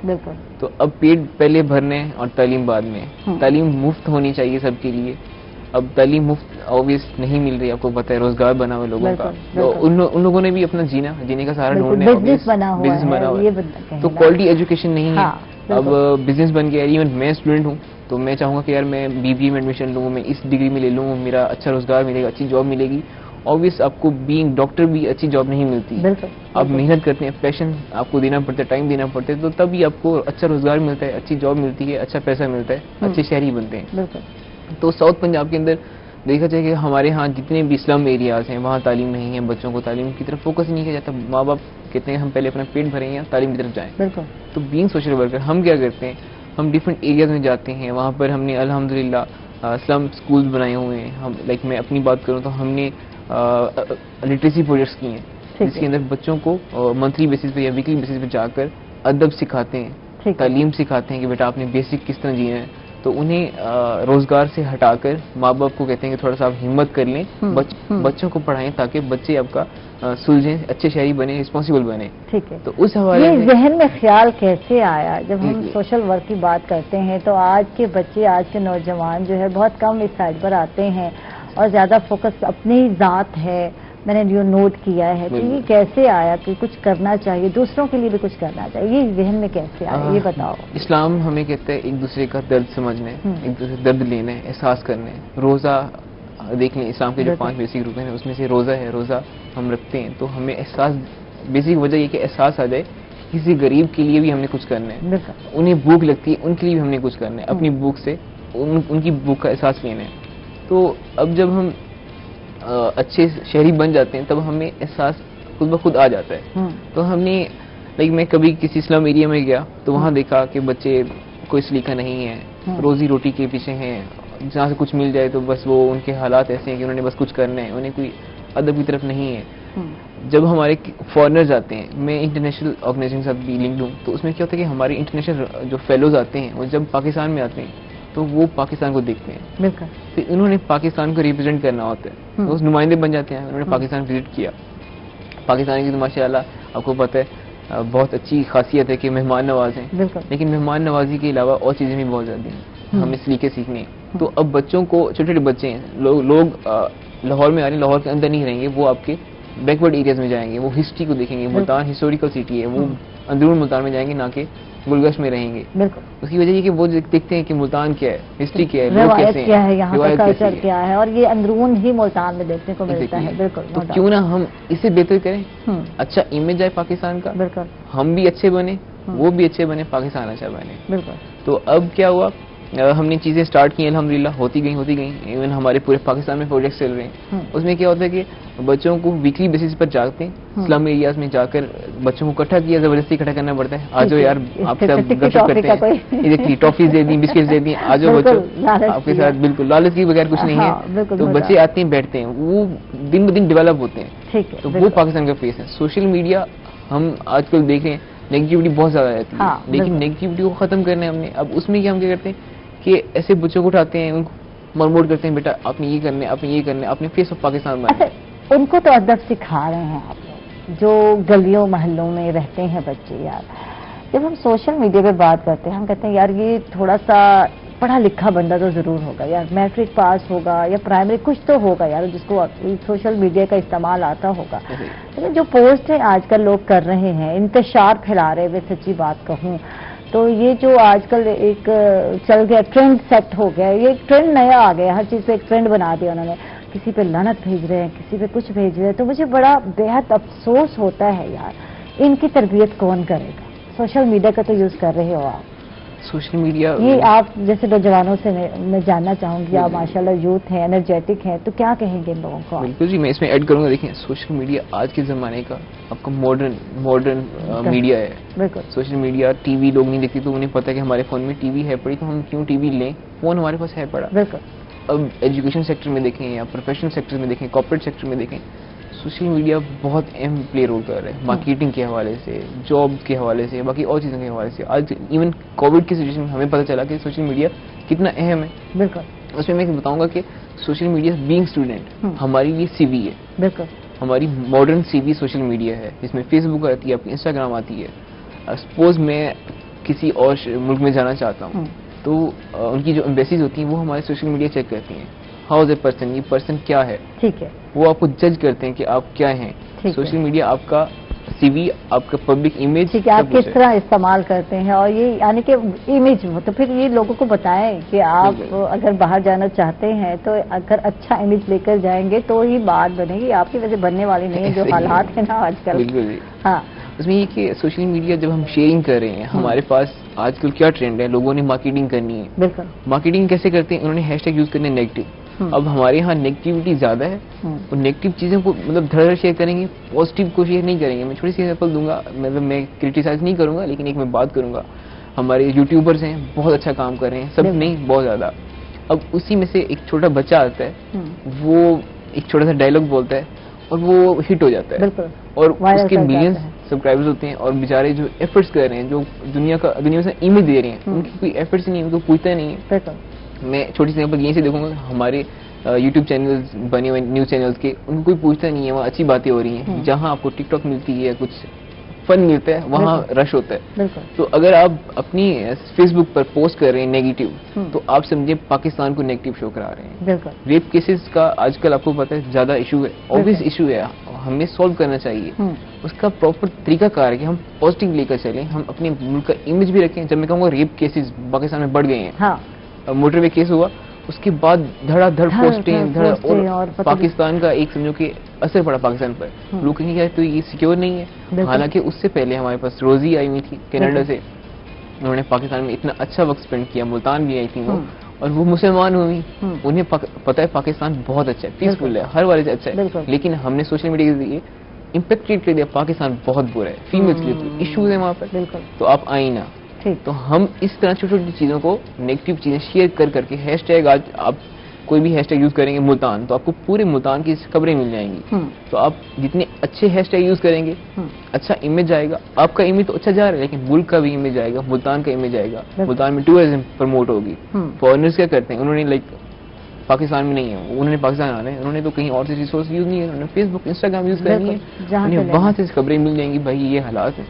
تو اب پیٹ پہلے بھرنے اور تعلیم بعد میں. تعلیم مفت ہونی چاہیے سب کے لیے. اب تعلیم مفت اوبیس نہیں مل رہی, آپ کو پتہ ہے, روزگار بنا ہوا لوگوں کا. تو ان لوگوں نے بھی اپنا جینے کا سہارا ڈھونڈنا ہے, بزنس بنا ہوا ہے. تو کوالٹی ایجوکیشن نہیں ہے, اب بزنس بن گیا. ایون میں اسٹوڈنٹ ہوں, تو میں چاہوں گا کہ یار میں BBA میں ایڈمیشن لوں, میں اس ڈگری میں لے لوں, میرا اچھا روزگار ملے گا, اچھی جاب ملے گی. اوبیس آپ کو بینگ ڈاکٹر بھی اچھی جاب نہیں ملتی. آپ محنت کرتے ہیں, پیشن آپ کو دینا پڑتا ہے, ٹائم دینا پڑتا ہے, تو تبھی آپ کو اچھا روزگار ملتا ہے, اچھی جاب ملتی ہے, اچھا پیسہ ملتا ہے, اچھے شہری بنتے ہیں. تو ساؤتھ پنجاب کے اندر دیکھا جائے کہ ہمارے ہاں جتنے بھی اسلم ایریاز ہیں وہاں تعلیم نہیں ہے, بچوں کو تعلیم کی طرف فوکس نہیں کیا جاتا. ماں باپ کہتے ہیں ہم پہلے اپنا پیٹ بھریں یا تعلیم کی طرف جائیں. تو بینگ سوشل ورکر ہم کیا کرتے ہیں, ہم ڈفرینٹ ایریاز میں جاتے ہیں, وہاں پر ہم نے الحمدللہ اسلم اسکولز بنائے ہوئے ہیں. ہم لائک میں اپنی بات کروں تو ہم نے لٹریسی پروجیکٹس کی ہیں, جس کے اندر بچوں کو منتھلی بیسس پہ یا ویکلی بیسس پہ جا کر ادب سکھاتے ہیں, تعلیم سکھاتے ہیں کہ بیٹا آپ نے بیسک کس طرح جینا ہے. تو انہیں روزگار سے ہٹا کر ماں باپ کو کہتے ہیں کہ تھوڑا سا آپ ہمت کر لیں, بچوں کو پڑھائیں تاکہ بچے آپ کا سلجھیں, اچھے شہری بنے, رسپانسبل بنے. ٹھیک ہے. تو اس حوالے میں ذہن میں خیال کیسے آیا جب ہم سوشل ورک کی بات کرتے ہیں, تو آج کے بچے, آج کے نوجوان جو ہے بہت کم اس سائڈ پر آتے ہیں, اور زیادہ فوکس اپنی ذات ہے, میں نے جو نوٹ کیا ہے. تو یہ کیسے آیا کہ کچھ کرنا چاہیے, دوسروں کے لیے بھی کچھ کرنا چاہیے, یہ ذہن میں کیسے آیا, یہ بتاؤ. اسلام ہمیں کہتا ہے ایک دوسرے کا درد سمجھنے, ایک دوسرے درد لینے, احساس کرنے. روزہ دیکھ لیں, اسلام کے جو 5 بیسک رکن ہیں اس میں سے روزہ ہے. روزہ ہم رکھتے ہیں تو ہمیں احساس, بیسک وجہ یہ کہ احساس آ جائے کسی غریب کے لیے بھی ہم نے کچھ کرنا ہے, انہیں بھوک لگتی ہے ان کے لیے بھی ہم نے کچھ کرنا ہے, اپنی بھوک سے ان کی بھوک کا احساس لینا ہے. تو اب جب ہم اچھے شہری بن جاتے ہیں تب ہمیں احساس خود بخود آ جاتا ہے. تو ہم نے میں کبھی کسی اسلم ایریا میں گیا تو وہاں دیکھا کہ بچے کوئی سلیقہ نہیں ہے, روزی روٹی کے پیچھے ہیں, جہاں سے کچھ مل جائے تو بس وہ ان کے حالات ایسے ہیں کہ انہوں نے بس کچھ کرنا ہے, انہیں کوئی ادب کی طرف نہیں ہے. جب ہمارے فارنرز آتے ہیں, میں انٹرنیشنل آرگنائزیشن سے بھی لنکڈ ہوں, تو اس میں کیا ہوتا ہے کہ ہمارے انٹرنیشنل جو فیلوز آتے ہیں وہ جب پاکستان میں آتے ہیں تو وہ پاکستان کو دیکھتے ہیں, تو انہوں نے پاکستان کو ریپرزینٹ کرنا ہوتا ہے, تو اس نمائندے بن جاتے ہیں. انہوں نے پاکستان وزٹ کیا, پاکستان کی تو ماشاء اللہ آپ کو پتہ ہے بہت اچھی خاصیت ہے کہ مہمان نواز ہیں, لیکن مہمان نوازی کے علاوہ اور چیزیں بھی بہت زیادہ ہیں, ہمیں سلیقے سیکھنے. تو اب بچوں کو, چھوٹے چھوٹے بچے ہیں, لوگ لاہور میں آ رہے ہیں, لاہور کے اندر نہیں رہیں گے, وہ آپ کے بیکورڈ ایریاز میں جائیں گے, وہ ہسٹری کو دیکھیں گے. ملتان ہسٹوریکل سٹی ہے, وہ اندرون ملتان میں جائیں گے, نہ کہ گلگشت میں رہیں گے. اس کی وجہ یہ کہ وہ دیکھتے ہیں کہ ملتان کیا ہے, ہسٹری کیا ہے, لوگ کیسے ہیں, یہاں کا کلچر کیا ہے, اور یہ اندرون ہی ملتان میں دیکھنے کو ملتا ہے. بالکل, تو کیوں نہ ہم اسے بہتر کریں, اچھا امیج آئے پاکستان کا, ہم بھی اچھے بنے, وہ بھی اچھے بنے, پاکستان اچھا بنے. بالکل. تو اب کیا ہوا, ہم نے چیزیں سٹارٹ کی, الحمدللہ ہوتی گئیں. ایون ہمارے پورے پاکستان میں پروجیکٹس چل رہے ہیں. اس میں کیا ہوتا ہے کہ بچوں کو ویکلی بیسس پر جاگتے ہیں, اسلم ایریاز میں جا کر بچوں کو اکٹھا کیا, زبردستی اکٹھا کرنا پڑتا ہے. آ جاؤ یار, آپ سے گپ شپ کرتے ہیں, ٹافیز دے دیں, بسکٹس دے دیں, آ جاؤ بچوں, آپ کے ساتھ. بالکل, لالچ کے بغیر کچھ نہیں ہے. تو بچے آتے ہیں, بیٹھتے ہیں, وہ دن بہ دن ڈیولپ ہوتے ہیں. تو وہ پاکستان کا فیس ہے. سوشل میڈیا ہم آج کل دیکھ رہے ہیں, نیگیٹیوٹی بہت زیادہ رہتی ہے, لیکن نیگیٹیوٹی کو ختم کرنا ہے ہم نے. اب اس میں کیا ہم کیا کرتے ہیں کہ ایسے بچوں کو اٹھاتے ہیں, ان کو مرموٹ کرتے ہیں, بیٹا آپ نے یہ کرنا ہے, آپ نے یہ کرنا ہے, آپ نے فیس آف پاکستان بننا ہے. ان کو تو ادب سکھا رہے ہیں آپ لوگ, جو گلیوں محلوں میں رہتے ہیں بچے. یار جب ہم سوشل میڈیا پہ بات کرتے ہیں, ہم کہتے ہیں یار یہ تھوڑا سا پڑھا لکھا بندہ تو ضرور ہوگا یار, میٹرک پاس ہوگا یا پرائمری کچھ تو ہوگا یار, جس کو سوشل میڈیا کا استعمال آتا ہوگا. لیکن جو پوسٹ آج کل لوگ کر رہے ہیں, انتشار پھیلا رہے ہوئے, سچی بات کہوں تو یہ جو آج کل ایک چل گیا, ٹرینڈ سیٹ ہو گیا, یہ ایک ٹرینڈ نیا آ گیا, ہر چیز پہ ایک ٹرینڈ بنا دیا انہوں نے. کسی پہ لعنت بھیج رہے ہیں, کسی پہ کچھ بھیج رہے ہیں. تو مجھے بڑا بےحد افسوس ہوتا ہے یار, ان کی تربیت کون کرے گا؟ سوشل میڈیا کا تو یوز کر رہے ہو آپ, سوشل میڈیا یہ آپ جیسے نوجوانوں سے میں جاننا چاہوں گی, آپ ماشاءاللہ یوتھ ہیں, انرجیٹک ہیں, تو کیا کہیں گے ان لوگوں کو؟ بالکل جی, میں اس میں ایڈ کروں گا. دیکھیں, سوشل میڈیا آج کے زمانے کا آپ کا ماڈرن میڈیا ہے. بالکل. سوشل میڈیا, ٹی وی لوگ نہیں دیکھتے, تو انہیں پتا ہے کہ ہمارے فون میں ٹی وی ہے پڑی, تو ہم کیوں ٹی وی لیں, فون ہمارے پاس ہے پڑا. بالکل. اب ایجوکیشن سیکٹر میں دیکھیں یا پروفیشنل سیکٹر میں دیکھیں, کارپوریٹ سیکٹر میں دیکھیں, سوشل میڈیا بہت اہم پلے رول کر رہا ہے. مارکیٹنگ کے حوالے سے, جاب کے حوالے سے, باقی اور چیزوں کے حوالے سے. آج ایون کووڈ کی سچویشن میں ہمیں پتہ چلا کہ سوشل میڈیا کتنا اہم ہے. بالکل. اس میں بتاؤں گا کہ سوشل میڈیا بینگ اسٹوڈنٹ ہماری لیے سی وی ہے. بالکل. ہماری ماڈرن سی وی سوشل میڈیا ہے, جس میں فیس بک آتی ہے, آپ کی انسٹاگرام آتی ہے. سپوز میں کسی اور ملک میں جانا چاہتا ہوں, تو ان کی جو ایمبیسیز ہوتی ہیں وہ ہمارے سوشل میڈیا چیک کرتی ہیں, ہاؤ از اے پرسن, یہ پرسن کیا ہے. ٹھیک ہے. وہ آپ کو جج کرتے ہیں کہ آپ کیا ہیں. سوشل میڈیا آپ کا سی وی, آپ کا پبلک امیج, آپ کس طرح استعمال کرتے ہیں, اور یہ یعنی کہ امیج ہو, تو پھر یہ لوگوں کو بتائیں کہ آپ اگر باہر جانا چاہتے ہیں تو اگر اچھا امیج لے کر جائیں گے تو ہی بات بنے گی, آپ کی وجہ بننے والی نہیں ہے جو حالات ہیں نا آج کل. بالکل. ہاں, اس میں یہ کہ سوشل میڈیا جب ہم شیئرنگ کر رہے ہیں, ہمارے پاس آج کل کیا ٹرینڈ ہے, لوگوں نے مارکیٹنگ کرنی ہے. بالکل. مارکیٹنگ کیسے کرتے ہیں, انہوں نے ہیش ٹیگ یوز کرنے نیگیٹو. اب ہمارے یہاں نیگیٹیوٹی زیادہ ہے, اور نیگیٹو چیزوں کو مطلب دھڑ شیئر کریں گے, پازیٹیو کو شیئر نہیں کریں گے. میں چھوٹی سی ایگزامپل دوں گا, مطلب میں کریٹیسائز نہیں کروں گا, لیکن ایک میں بات کروں گا. ہمارے یوٹیوبرز ہیں, بہت اچھا کام کر رہے ہیں, سب نہیں بہت زیادہ. اب اسی میں سے ایک چھوٹا بچہ آتا ہے, وہ ایک چھوٹا سا ڈائلاگ بولتا ہے اور وہ ہٹ ہو جاتا ہے, اور اس کے ملینز سبسکرائبرز ہوتے ہیں, اور بیچارے جو ایفرٹس کر رہے ہیں, جو دنیا سے ایمیج دے رہے ہیں, ان کی کوئی ایفرٹس نہیں, ان کو پوچھتا نہیں ہے. میں چھوٹی سی ایگزامپل یہیں سے دیکھوں گا, ہمارے یوٹیوب چینلز بنے ہوئے نیوز چینلز کے, ان کو کوئی پوچھتا نہیں ہے, وہاں اچھی باتیں ہو رہی ہیں. جہاں آپ کو ٹک ٹاک ملتی ہے, کچھ فن ملتا ہے وہاں رش ہوتا ہے. بالکل. تو اگر آپ اپنی فیس بک پر پوسٹ کر رہے ہیں نیگیٹو, تو آپ سمجھے پاکستان کو نیگیٹو شو کرا رہے ہیں. بالکل. ریپ کیسز کا آج کل آپ کو پتہ ہے زیادہ ایشو ہے, obvious ایشو ہے, ہمیں سالو کرنا چاہیے. اس کا پراپر طریقہ کار ہے کہ ہم پازیٹیو لے کر چلیں, ہم اپنے ملک کا امیج بھی رکھیں. جب میں کہوں گا ریپ کیسز پاکستان میں بڑھ گئے ہیں, موٹر وے کیس ہوا, اس کے بعد دھڑا دھڑ پوسٹیں, اور پاکستان کا ایک سمجھو کہ اثر پڑا پاکستان پر. لوگ کہیں گے تو یہ سیکیور نہیں ہے, حالانکہ اس سے پہلے ہمارے پاس روزی آئی ہوئی تھی کینیڈا سے, انہوں نے پاکستان میں اتنا اچھا وقت اسپینڈ کیا, ملتان بھی آئی تھی وہ, اور وہ مسلمان ہوئی. انہیں پتہ ہے پاکستان بہت اچھا ہے, پیسفل ہے, ہر والے سے اچھا ہے, لیکن ہم نے سوشل میڈیا کے ذریعے امپیکٹ کریٹ کر دیا پاکستان بہت برا ہے, فیمیلز کے لیے ایشوز ہیں وہاں پر, تو آپ آئیں نا. تو ہم اس طرح چھوٹی چھوٹی چیزوں کو, نیگیٹو چیزیں شیئر کر کے, ہیش ٹیگ, آج آپ کوئی بھی ہیش ٹیگ یوز کریں گے ملتان, تو آپ کو پورے ملتان کی خبریں مل جائیں گی. تو آپ جتنے اچھے ہیش ٹیگ یوز کریں گے, اچھا امیج آئے گا. آپ کا امیج تو اچھا جا رہا ہے, لیکن ملک کا بھی امیج آئے گا, ملتان کا امیج آئے گا, ملتان میں ٹورزم پروموٹ ہوگی. فارنرز کیا کرتے ہیں, انہوں نے لائک پاکستان میں نہیں ہے, انہوں نے پاکستان آنا ہے, انہوں نے تو کہیں اور سے ریسورس یوز نہیں ہے, انہوں نے فیس بک انسٹاگرام یوز کرنی ہے, انہیں وہاں سے خبریں مل جائیں گی, بھائی یہ حالات ہیں,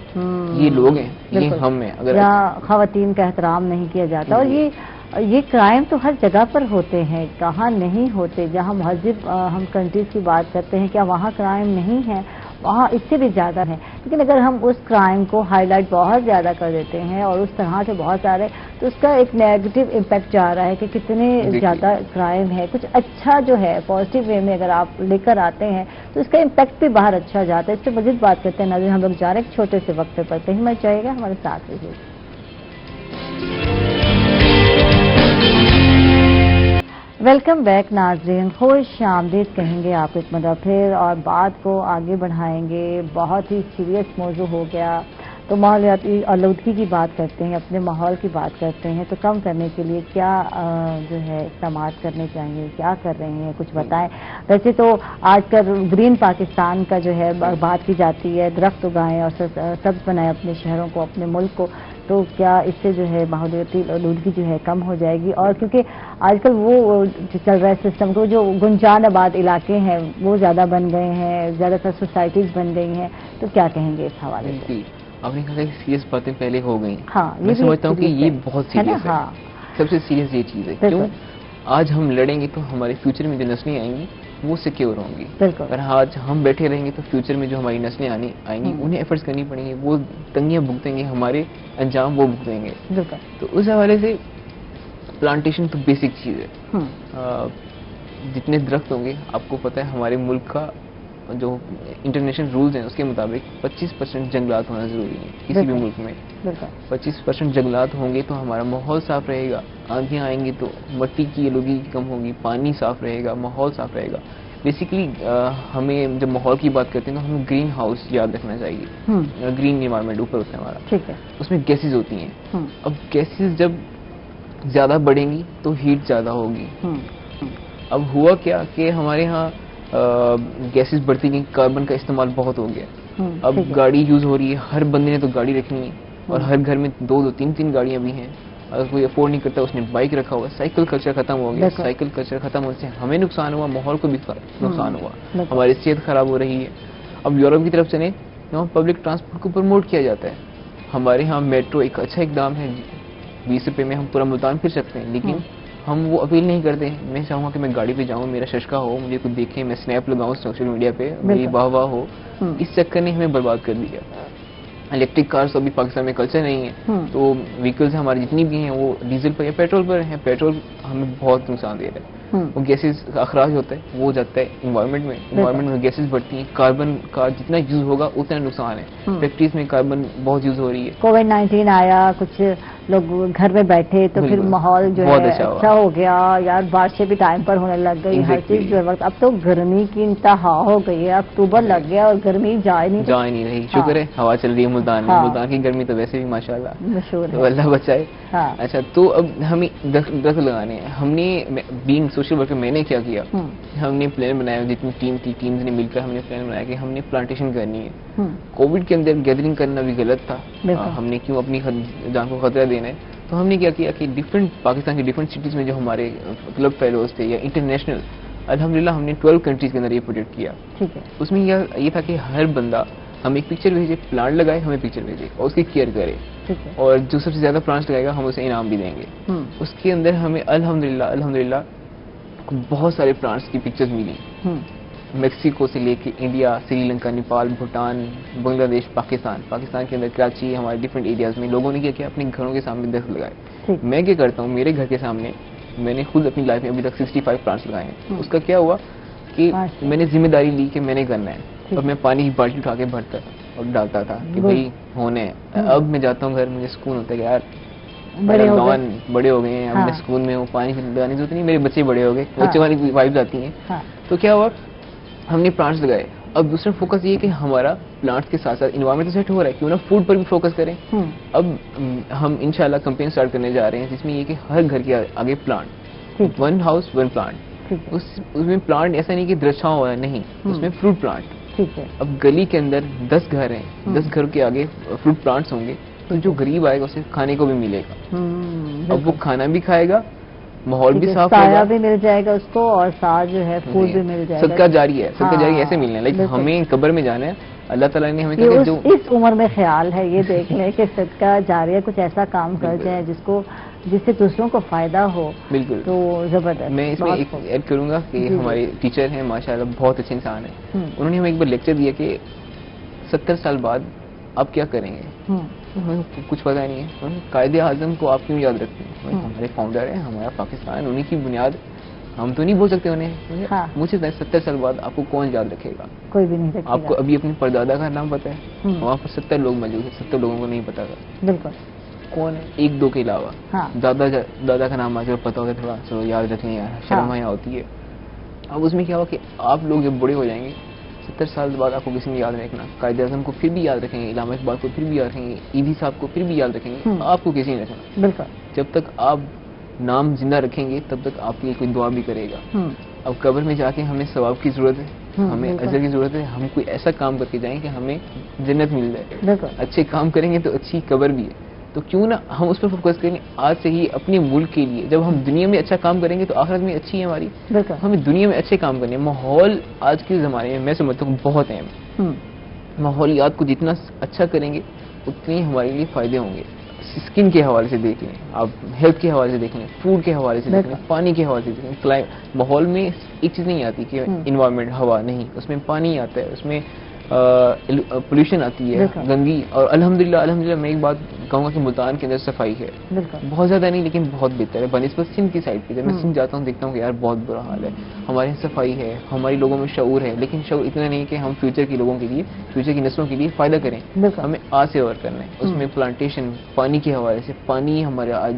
یہ لوگ ہیں, یہ ہم ہیں. اگر خواتین کا احترام نہیں کیا جاتا, اور یہ کرائم تو ہر جگہ پر ہوتے ہیں, کہاں نہیں ہوتے. جہاں مہذب ہم کنٹریز کی بات کرتے ہیں, کیا وہاں کرائم نہیں ہے؟ وہاں اس سے بھی زیادہ ہے. لیکن اگر ہم اس کرائم کو ہائی لائٹ بہت زیادہ کر دیتے ہیں, اور اس طرح سے بہت سارے, تو اس کا ایک نیگیٹو امپیکٹ جا رہا ہے کہ کتنے زیادہ کرائم ہے. کچھ اچھا جو ہے پازیٹیو وے میں اگر آپ لے کر آتے ہیں, تو اس کا امپیکٹ بھی باہر اچھا جاتا ہے. اس سے مزید بات کرتے ہیں. ناظرین, ہم لوگ جا رہے ہیں ایک چھوٹے سے وقفے پر, کہیں مت جائے گا, ہمارے ساتھ رہیے. ویلکم بیک ناظرین, خوش آمدید کہیں گے آپ ایک مرتبہ پھر, اور بات کو آگے بڑھائیں گے. بہت ہی سیریس موضوع ہو گیا, تو ماحولیاتی آلودگی کی بات کرتے ہیں, اپنے ماحول کی بات کرتے ہیں. تو کم کرنے کے لیے کیا جو ہے اقدامات کرنے چاہیے, کیا کر رہے ہیں, کچھ بتائیں. ویسے تو آج کل گرین پاکستان کا جو ہے بات کی جاتی ہے, درخت اگائیں اور سبز بنائیں اپنے شہروں کو, اپنے ملک کو. تو کیا اس سے جو ہے ماحولیاتی آلودگی جو ہے کم ہو جائے گی؟ اور کیونکہ آج کل وہ جو چل رہا ہے سسٹم کو, جو گنجان آباد علاقے ہیں وہ زیادہ بن گئے ہیں, زیادہ تر سوسائٹیز بن گئی ہیں, تو کیا کہیں گے اس حوالے سے؟ آپ نے کہا کہ سیریس باتیں پہلے ہو گئی. ہاں, میں سمجھتا ہوں کہ یہ بہت سیریس ہے. سب سے سیریس یہ چیز ہے, کیوں آج ہم لڑیں گے تو ہمارے فیوچر میں جو نسلیں آئیں گی وہ سیکیور ہوں گی. اگر آج ہم بیٹھے رہیں گے تو فیوچر میں جو ہماری نسلیں آئیں گی انہیں ایفرٹس کرنی پڑیں گی, وہ تنگیاں بھگتیں گے, ہمارے انجام وہ بھگتیں گے. تو اس حوالے سے پلانٹیشن تو بیسک چیز ہے. جتنے درخت ہوں گے, آپ کو پتہ ہے ہمارے ملک کا جو انٹرنیشنل رولز ہیں اس کے مطابق 25% جنگلات ہونا ضروری ہے کسی بھی ملک میں. 25% جنگلات ہوں گے تو ہمارا ماحول صاف رہے گا, آندھیاں آئیں گی تو مٹی کی آلودگی کم ہوگی, پانی صاف رہے گا, ماحول صاف رہے گا. بیسیکلی ہمیں جب ماحول کی بات کرتے ہیں تو ہمیں گرین ہاؤس یاد رکھنا چاہیے. گرین انوائرمنٹ اوپر ہوتا ہے ہمارا, اس میں گیسز ہوتی ہیں. اب گیسز جب زیادہ بڑھیں گی تو ہیٹ زیادہ ہوگی. اب ہوا کیا کہ ہمارے ہاں گیسز بڑھتی گئی, کاربن کا استعمال بہت ہو گیا. اب گاڑی یوز ہو رہی ہے, ہر بندے نے تو گاڑی رکھنی ہے, اور ہر گھر میں 2-3 گاڑیاں بھی ہیں. اگر کوئی افورڈ نہیں کرتا اس نے بائک رکھا ہوا. سائیکل کلچر ختم ہو گیا. سائیکل کلچر ختم ہونے سے ہمیں نقصان ہوا, ماحول کو بھی نقصان ہوا, ہماری صحت خراب ہو رہی ہے. اب یورپ کی طرف چلیں, یہاں پبلک ٹرانسپورٹ کو پروموٹ کیا جاتا ہے. ہمارے ہاں میٹرو ایک اچھا اقدام ہے, 20 روپے میں ہم پورا ملتان پھر سکتے ہیں, لیکن ہم وہ اپیل نہیں کرتے. میں چاہوں گا کہ میں گاڑی پہ جاؤں, میرا ششکا ہو, مجھے کچھ دیکھیں, میں اسنیپ لگاؤں سوشل میڈیا پہ, میری واہ واہ ہو. اس چکر نے ہمیں برباد کر دیا. الیکٹرک کارز ابھی پاکستان میں کلچر نہیں ہے, تو وہیکلز ہماری جتنی بھی ہیں وہ ڈیزل پر یا پیٹرول پر ہیں. پیٹرول ہمیں بہت نقصان دے رہا ہے. وہ گیسز کا اخراج ہوتا ہے, وہ جاتا ہے انوائرمنٹ میں. انوائرمنٹ میں گیسز بڑھتی ہیں, کاربن کا جتنا یوز ہوگا اتنا نقصان ہے. فیکٹریز میں کاربن بہت یوز ہو رہی ہے. کووڈ-19 آیا, کچھ لوگ گھر میں بیٹھے تو پھر ماحول جو ہے اچھا ہو گیا یار, بارشیں بھی ٹائم پر ہونے لگ گئی, ہر چیز جو وقت. اب تو گرمی کی انتہا ہو گئی ہے, اکتوبر لگ گیا اور گرمی جا ہی نہیں رہی. شکر ہے ہوا چل رہی ہے ملتان میں. ملتان کی گرمی تو ویسے بھی ماشاءاللہ مشہور ہے, اللہ بچائے. اچھا, تو اب ہمیں درخت لگانے ہیں. ہم نے بینگ سوشل ورکر, میں نے کیا کیا, ہم نے پلان بنایا, جتنی ٹیم تھی ٹیمز نے مل کر ہم نے پلان بنایا کہ ہم نے پلانٹیشن کرنی ہے. کووڈ کے اندر گیدرنگ کرنا بھی غلط تھا, ہم نے کیوں اپنی جان کو خطرہ دینا ہے. تو ہم نے کیا کیا کہ پاکستان کی ڈفرینٹ سٹیز میں جو ہمارے کلب فیلوز تھے یا انٹرنیشنل, الحمدللہ ہم نے 12 کنٹریز کے اندر یہ پروجیکٹ کیا. اس میں یہ تھا کہ ہر بندہ ہم ایک پکچر بھیجے, پلانٹ لگائے, ہمیں پکچر بھیجے اور اس کی کیئر کرے, اور جو سب سے زیادہ پلانٹس لگائے گا ہم اسے انعام بھی دیں گے. اس کے اندر ہمیں الحمدللہ بہت سارے پلانٹس کی پکچرز ملی, میکسیکو سے لے کے انڈیا, سری لنکا, نیپال, بھوٹان, بنگلہ دیش, پاکستان کے اندر کراچی, ہمارے ڈفرینٹ ایریاز میں لوگوں نے کیا کیا اپنے گھروں کے سامنے درخت لگائے. میں کیا کرتا ہوں, میرے گھر کے سامنے میں نے خود اپنی لائف میں ابھی تک 65 پلانٹس لگائے ہیں. اس کا کیا ہوا کہ میں نے ذمہ داری لی کہ میں نے کرنا ہے, اور میں پانی کی بالٹی اٹھا کے بھرتا اور ڈالتا تھا کہ بھائی ہونے. اب میں جاتا ہوں گھر, مجھے سکون ہوتا ہے کہ یار بڑے ہو گئے ہیں, اب میں سکون میں ہوں, پانی لگانے کی ضرورت نہیں, میرے بچے بڑے ہو گئے, بچے والی وائبز آتی ہیں. تو کیا ہوا, ہم نے پلانٹس لگائے. اب دوسرا فوکس یہ کہ ہمارا پلانٹس کے ساتھ ساتھ انوائرمنٹ سیٹ ہو رہا ہے, کیوں نہ فوڈ پر بھی فوکس کریں. اب ہم انشاءاللہ کمپین اسٹارٹ کرنے جا رہے ہیں جس میں یہ کہ ہر گھر کے آگے پلانٹ, 1 house 1 plant. اس میں پلانٹ ایسا نہیں کہ درچھاؤں ہوا ہے, نہیں, اس میں فروٹ پلانٹ. اب گلی کے اندر 10 گھر ہیں, 10 گھر کے آگے فروٹ پلانٹس ہوں گے, تو جو غریب آئے گا اسے کھانے کو بھی ملے گا. اب وہ کھانا بھی کھائے گا, ماحول بھی صاف ہوگا, بھی مل جائے گا اس کو, اور ساتھ جو ہے فوڈ بھی مل جائے گا. صدقہ جاری ہے, صدقہ جاری ایسے ملنا ہے. لیکن ہمیں قبر میں جانا ہے, اللہ تعالیٰ نے ہمیں کہا جو اس عمر میں خیال ہے یہ دیکھ لیں کہ صدقہ جاریہ کچھ ایسا کام کر جائیں جس سے دوسروں کو فائدہ ہو. بالکل, تو زبردست. میں اس میں ایک ایڈ کروں گا کہ ہمارے ٹیچر ہیں ماشاءاللہ, بہت اچھے انسان ہیں. انہوں نے ہمیں ایک بار لیکچر دیا کہ 70 سال بعد آپ کیا کریں گے. ہمیں کچھ پتا نہیں ہے. قائد اعظم کو آپ کیوں یاد رکھتے ہیں, ہمارے فاؤنڈر ہیں, ہمارا پاکستان, انہیں کی بنیاد, ہم تو نہیں بول سکتے انہیں. مجھے 70 سال بعد آپ کو کون یاد رکھے گا, کوئی بھی نہیں رکھے گا. آپ کو ابھی اپنے پردادا کا نام پتا ہے, وہاں پر 70 لوگ موجود ہیں, 70 لوگوں کو نہیں پتا تھا. بالکل, کون ہے, 1-2 کے علاوہ. دادا کا نام آج پتا ہوگا, تھوڑا چلو یاد رکھ لیں یار, شرم یہاں ہوتی ہے. اب اس میں کیا ہوا کہ آپ لوگ جب بڑے ہو جائیں گے, 70 سال بعد آپ کو کسی نے یاد نہیں رکھنا. قائد اعظم کو پھر بھی یاد رکھیں گے, علامہ اقبال کو پھر بھی یاد رکھیں گے, ایدھی صاحب کو پھر بھی یاد رکھیں گے, آپ کو کسی نے رکھنا. بالکل, جب تک آپ نام زندہ رکھیں گے تب تک آپ کے لیے کوئی دعا بھی کرے گا. اب قبر میں جا کے ہمیں ثواب کی ضرورت ہے, ہمیں اجر کی ضرورت ہے. ہم کوئی ایسا کام کر کے جائیں کہ ہمیں جنت مل جائے. اچھے کام کریں گے تو اچھی قبر بھی ہے. تو کیوں نہ ہم اس پر فوکس کریں آج سے ہی اپنے ملک کے لیے. جب ہم دنیا میں اچھا کام کریں گے تو آخرت میں اچھی ہے ہماری. ہمیں دنیا میں اچھے کام کرنے ہیں. ماحول آج کے زمانے میں سمجھتا ہوں بہت اہم ہے. ماحولیات کو جتنا اچھا کریں گے اتنے ہمارے لیے فائدے ہوں گے. اسکن کے حوالے سے دیکھ لیں, آپ ہیلتھ کے حوالے سے دیکھ لیں, فوڈ کے حوالے سے دیکھ لیں, پانی کے حوالے سے دیکھ لیں. ماحول میں ایک چیز نہیں آتی کہ انوائرمنٹ, ہوا نہیں, اس میں پانی آتا ہے, اس میں پولوشن آتی ہے, گندگی. اور الحمدللہ میں ایک بات کہوں گا کہ ملتان کے اندر صفائی ہے, بہت زیادہ نہیں لیکن بہت بہتر ہے بنسبت سندھ کی سائڈ پہ. جب میں سندھ جاتا ہوں دیکھتا ہوں کہ یار بہت برا حال ہے. ہمارے یہاں صفائی ہے, ہماری لوگوں میں شعور ہے, لیکن شعور اتنا نہیں کہ ہم فیوچر کے لوگوں کے لیے, فیوچر کی نسلوں کے لیے فائدہ کریں. ہمیں آج سے اور کرنا ہے. اس میں پلانٹیشن, پانی کے حوالے سے, پانی ہمارے آج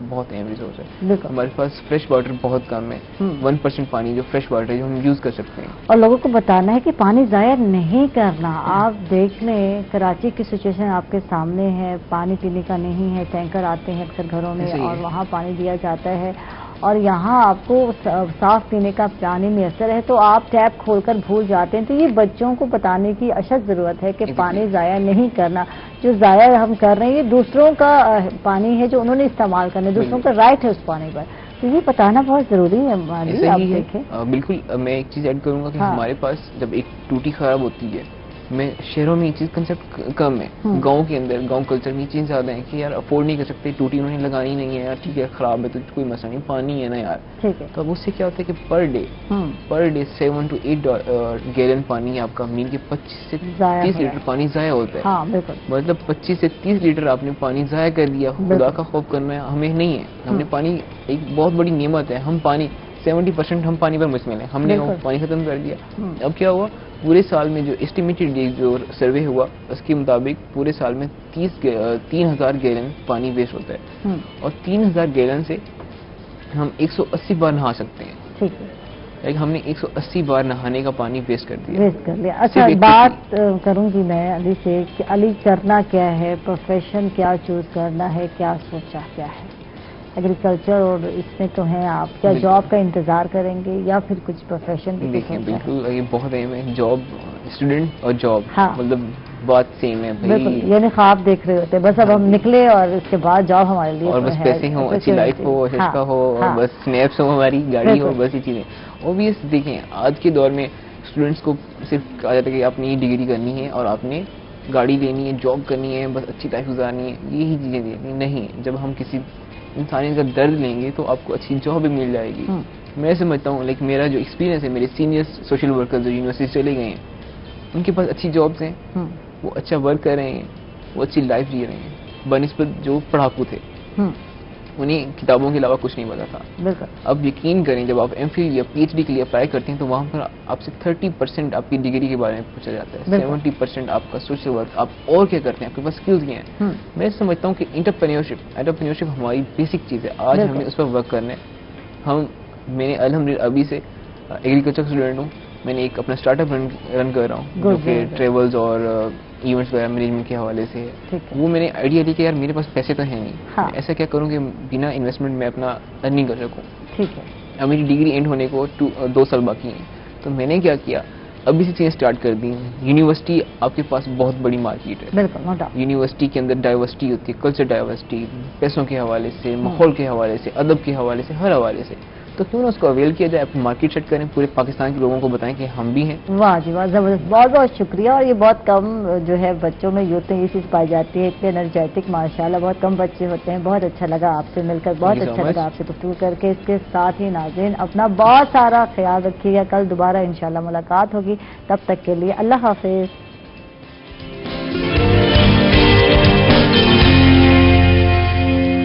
بہت اہم ریسورس ہے. ہمارے پاس فریش واٹر بہت کم ہے, 1% پانی جو فریش واٹر ہے جو ہم یوز کر سکتے ہیں. اور لوگوں کو بتانا ہے کہ پانی ضائع نہیں کرنا. آپ دیکھ لیں کراچی کی سچویشن آپ کے سامنے ہے, پانی پینے کا نہیں ہے, ٹینکر آتے ہیں اکثر گھروں میں اور وہاں پانی دیا جاتا ہے, اور یہاں آپ کو صاف پینے کا پانی میسر ہے تو آپ ٹیپ کھول کر بھول جاتے ہیں. تو یہ بچوں کو بتانے کی اشد ضرورت ہے کہ پانی ضائع نہیں کرنا. جو ضائع ہم کر رہے ہیں یہ دوسروں کا پانی ہے جو انہوں نے استعمال کرنا ہے, دوسروں کا رائٹ ہے اس پانی پر. تو یہ بتانا بہت ضروری ہے. آپ دیکھیں بالکل, میں ایک چیز ایڈ کروں گا کہ ہمارے پاس جب ایک ٹوٹی خراب ہوتی ہے, میں شہروں میں یہ چیز کنسیپٹ کم ہے, گاؤں کے اندر, گاؤں کلچر میں یہ چیز زیادہ ہے کہ یار افورڈ نہیں کر سکتے, ٹوٹی انہوں نے لگانی نہیں ہے, یار ٹھیک ہے خراب ہے تو کوئی مسئلہ نہیں, پانی ہے نا یار. تو اب اس سے کیا ہوتا ہے کہ پر ڈے 7 to 8 گیلن پانی آپ کا مین کے 25 سے 30 لیٹر پانی ضائع ہوتا ہے. مطلب 25 سے 30 لیٹر آپ نے پانی ضائع کر دیا. خدا کا خوف کرنا ہے ہمیں نہیں ہے. ہم نے پانی ایک بہت بڑی نعمت ہے, ہم پانی 70% ہم پانی پر مشتمل ہیں, ہم نے وہ پانی ختم کر دیا. اب کیا ہوا, پورے سال میں جو اسٹیمیٹڈ جو سروے ہوا اس کے مطابق پورے سال میں 3000 گیلن پانی ویسٹ ہوتا ہے, اور 3000 گیلن سے ہم 180 بار نہا سکتے ہیں. لیکن ہم نے 180 بار نہانے کا پانی ویسٹ کر دیا. اچھا, بات کروں گی میں علی سے کہ علی کرنا کیا ہے, پروفیشن کیا چوز کرنا ہے, کیا سوچا کیا ہے. ایگریکلچر اور اس میں تو ہیں آپ, کیا جاب کا انتظار کریں گے یا پھر کچھ پروفیشن بھی؟ دیکھیں بالکل یہ بہت اہم ہے, جاب, اسٹوڈنٹ اور جاب, مطلب بات سیم ہے. بالکل, یعنی خواب دیکھ رہے ہوتے بس اب ہم نکلے اور اس کے بعد جاب ہمارے لیے, اور بس پیسے ہوں, اچھی لائف ہو, عشق ہو, اور بس سنیپس ہو, ہماری گاڑی ہو, بس یہ چیزیں. اوبیس دیکھیں آج کے دور میں اسٹوڈنٹس کو صرف کہا جاتا ہے کہ آپ نے یہ ڈگری کرنی ہے اور آپ نے گاڑی لینی ہے، جاب کرنی ہے، بس اچھی لائف گزارنی ہے، یہی چیزیں دینی نہیں. جب ہم کسی انسانی کا درد لیں گے تو آپ کو اچھی جاب بھی مل جائے گی. میں سمجھتا ہوں لیکن میرا جو ایکسپیرینس ہے، میرے سینئر سوشل ورکر جو یونیورسٹی چلے گئے ہیں ان کے پاس اچھی جابس ہیں، وہ اچھا ورک کر رہے ہیں، وہ اچھی لائف جی رہے ہیں بنسبت جو پڑھاکو تھے. انہیں کتابوں کے علاوہ کچھ نہیں پتا تھا. اب یقین کریں جب آپ ایم فل یا پی ایچ ڈی کے لیے اپلائی کرتے ہیں تو وہاں پر آپ سے 30% آپ کی ڈگری کے بارے میں پوچھا جاتا ہے، 70% آپ کا سوشل ورک، آپ اور کیا کرتے ہیں، آپ کے پاس اسکلز کیا ہیں. میں سمجھتا ہوں کہ انٹرپرینیورشپ ہماری بیسک چیز ہے. آج ہمیں اس پر ورک کرنا ہے. میں نے الحمدللہ ابھی سے ایگریکلچر اسٹوڈنٹ ہوں. میں نے ایک اپنا اسٹارٹ اپ رن کر رہا ہوں جو کہ ٹریولز اور ایونٹس وغیرہ مینجمنٹ کے حوالے سے ہے. وہ میں نے آئیڈیا دی کہ یار میرے پاس پیسے تو ہیں نہیں، میں ایسا کیا کروں کہ بنا انویسٹمنٹ میں اپنا ارننگ کر سکوں. اب میری ڈگری اینڈ ہونے کو 2 سال باقی ہیں. تو میں نے کیا کیا، ابھی سے چیزیں اسٹارٹ کر دی. یونیورسٹی آپ کے پاس بہت بڑی مارکیٹ ہے. یونیورسٹی کے اندر ڈائیورسٹی ہوتی ہے، کلچر ڈائیورسٹی، پیسوں کے حوالے سے، ماحول کے حوالے سے، ادب کے حوالے سے، ہر حوالے سے. تو کیوں نہ اس کو اویل کیا جائے، اپنی مارکیٹ سیٹ کریں، پورے پاکستان کے لوگوں کو بتائیں کہ ہم بھی ہیں. واہ جی واہ، زبردست، بہت بہت شکریہ. اور یہ بہت کم جو ہے بچوں میں یوتھ میں یہ چیز پائی جاتی ہے، اتنے انرجیٹک ماشاءاللہ بہت کم بچے ہوتے ہیں. بہت اچھا لگا آپ سے مل کر، بہت اچھا لگا آپ سے گفتگو کر کے. اس کے ساتھ ہی ناظرین اپنا بہت سارا خیال رکھیے گا. کل دوبارہ انشاءاللہ ملاقات ہوگی، تب تک کے لیے اللہ حافظ.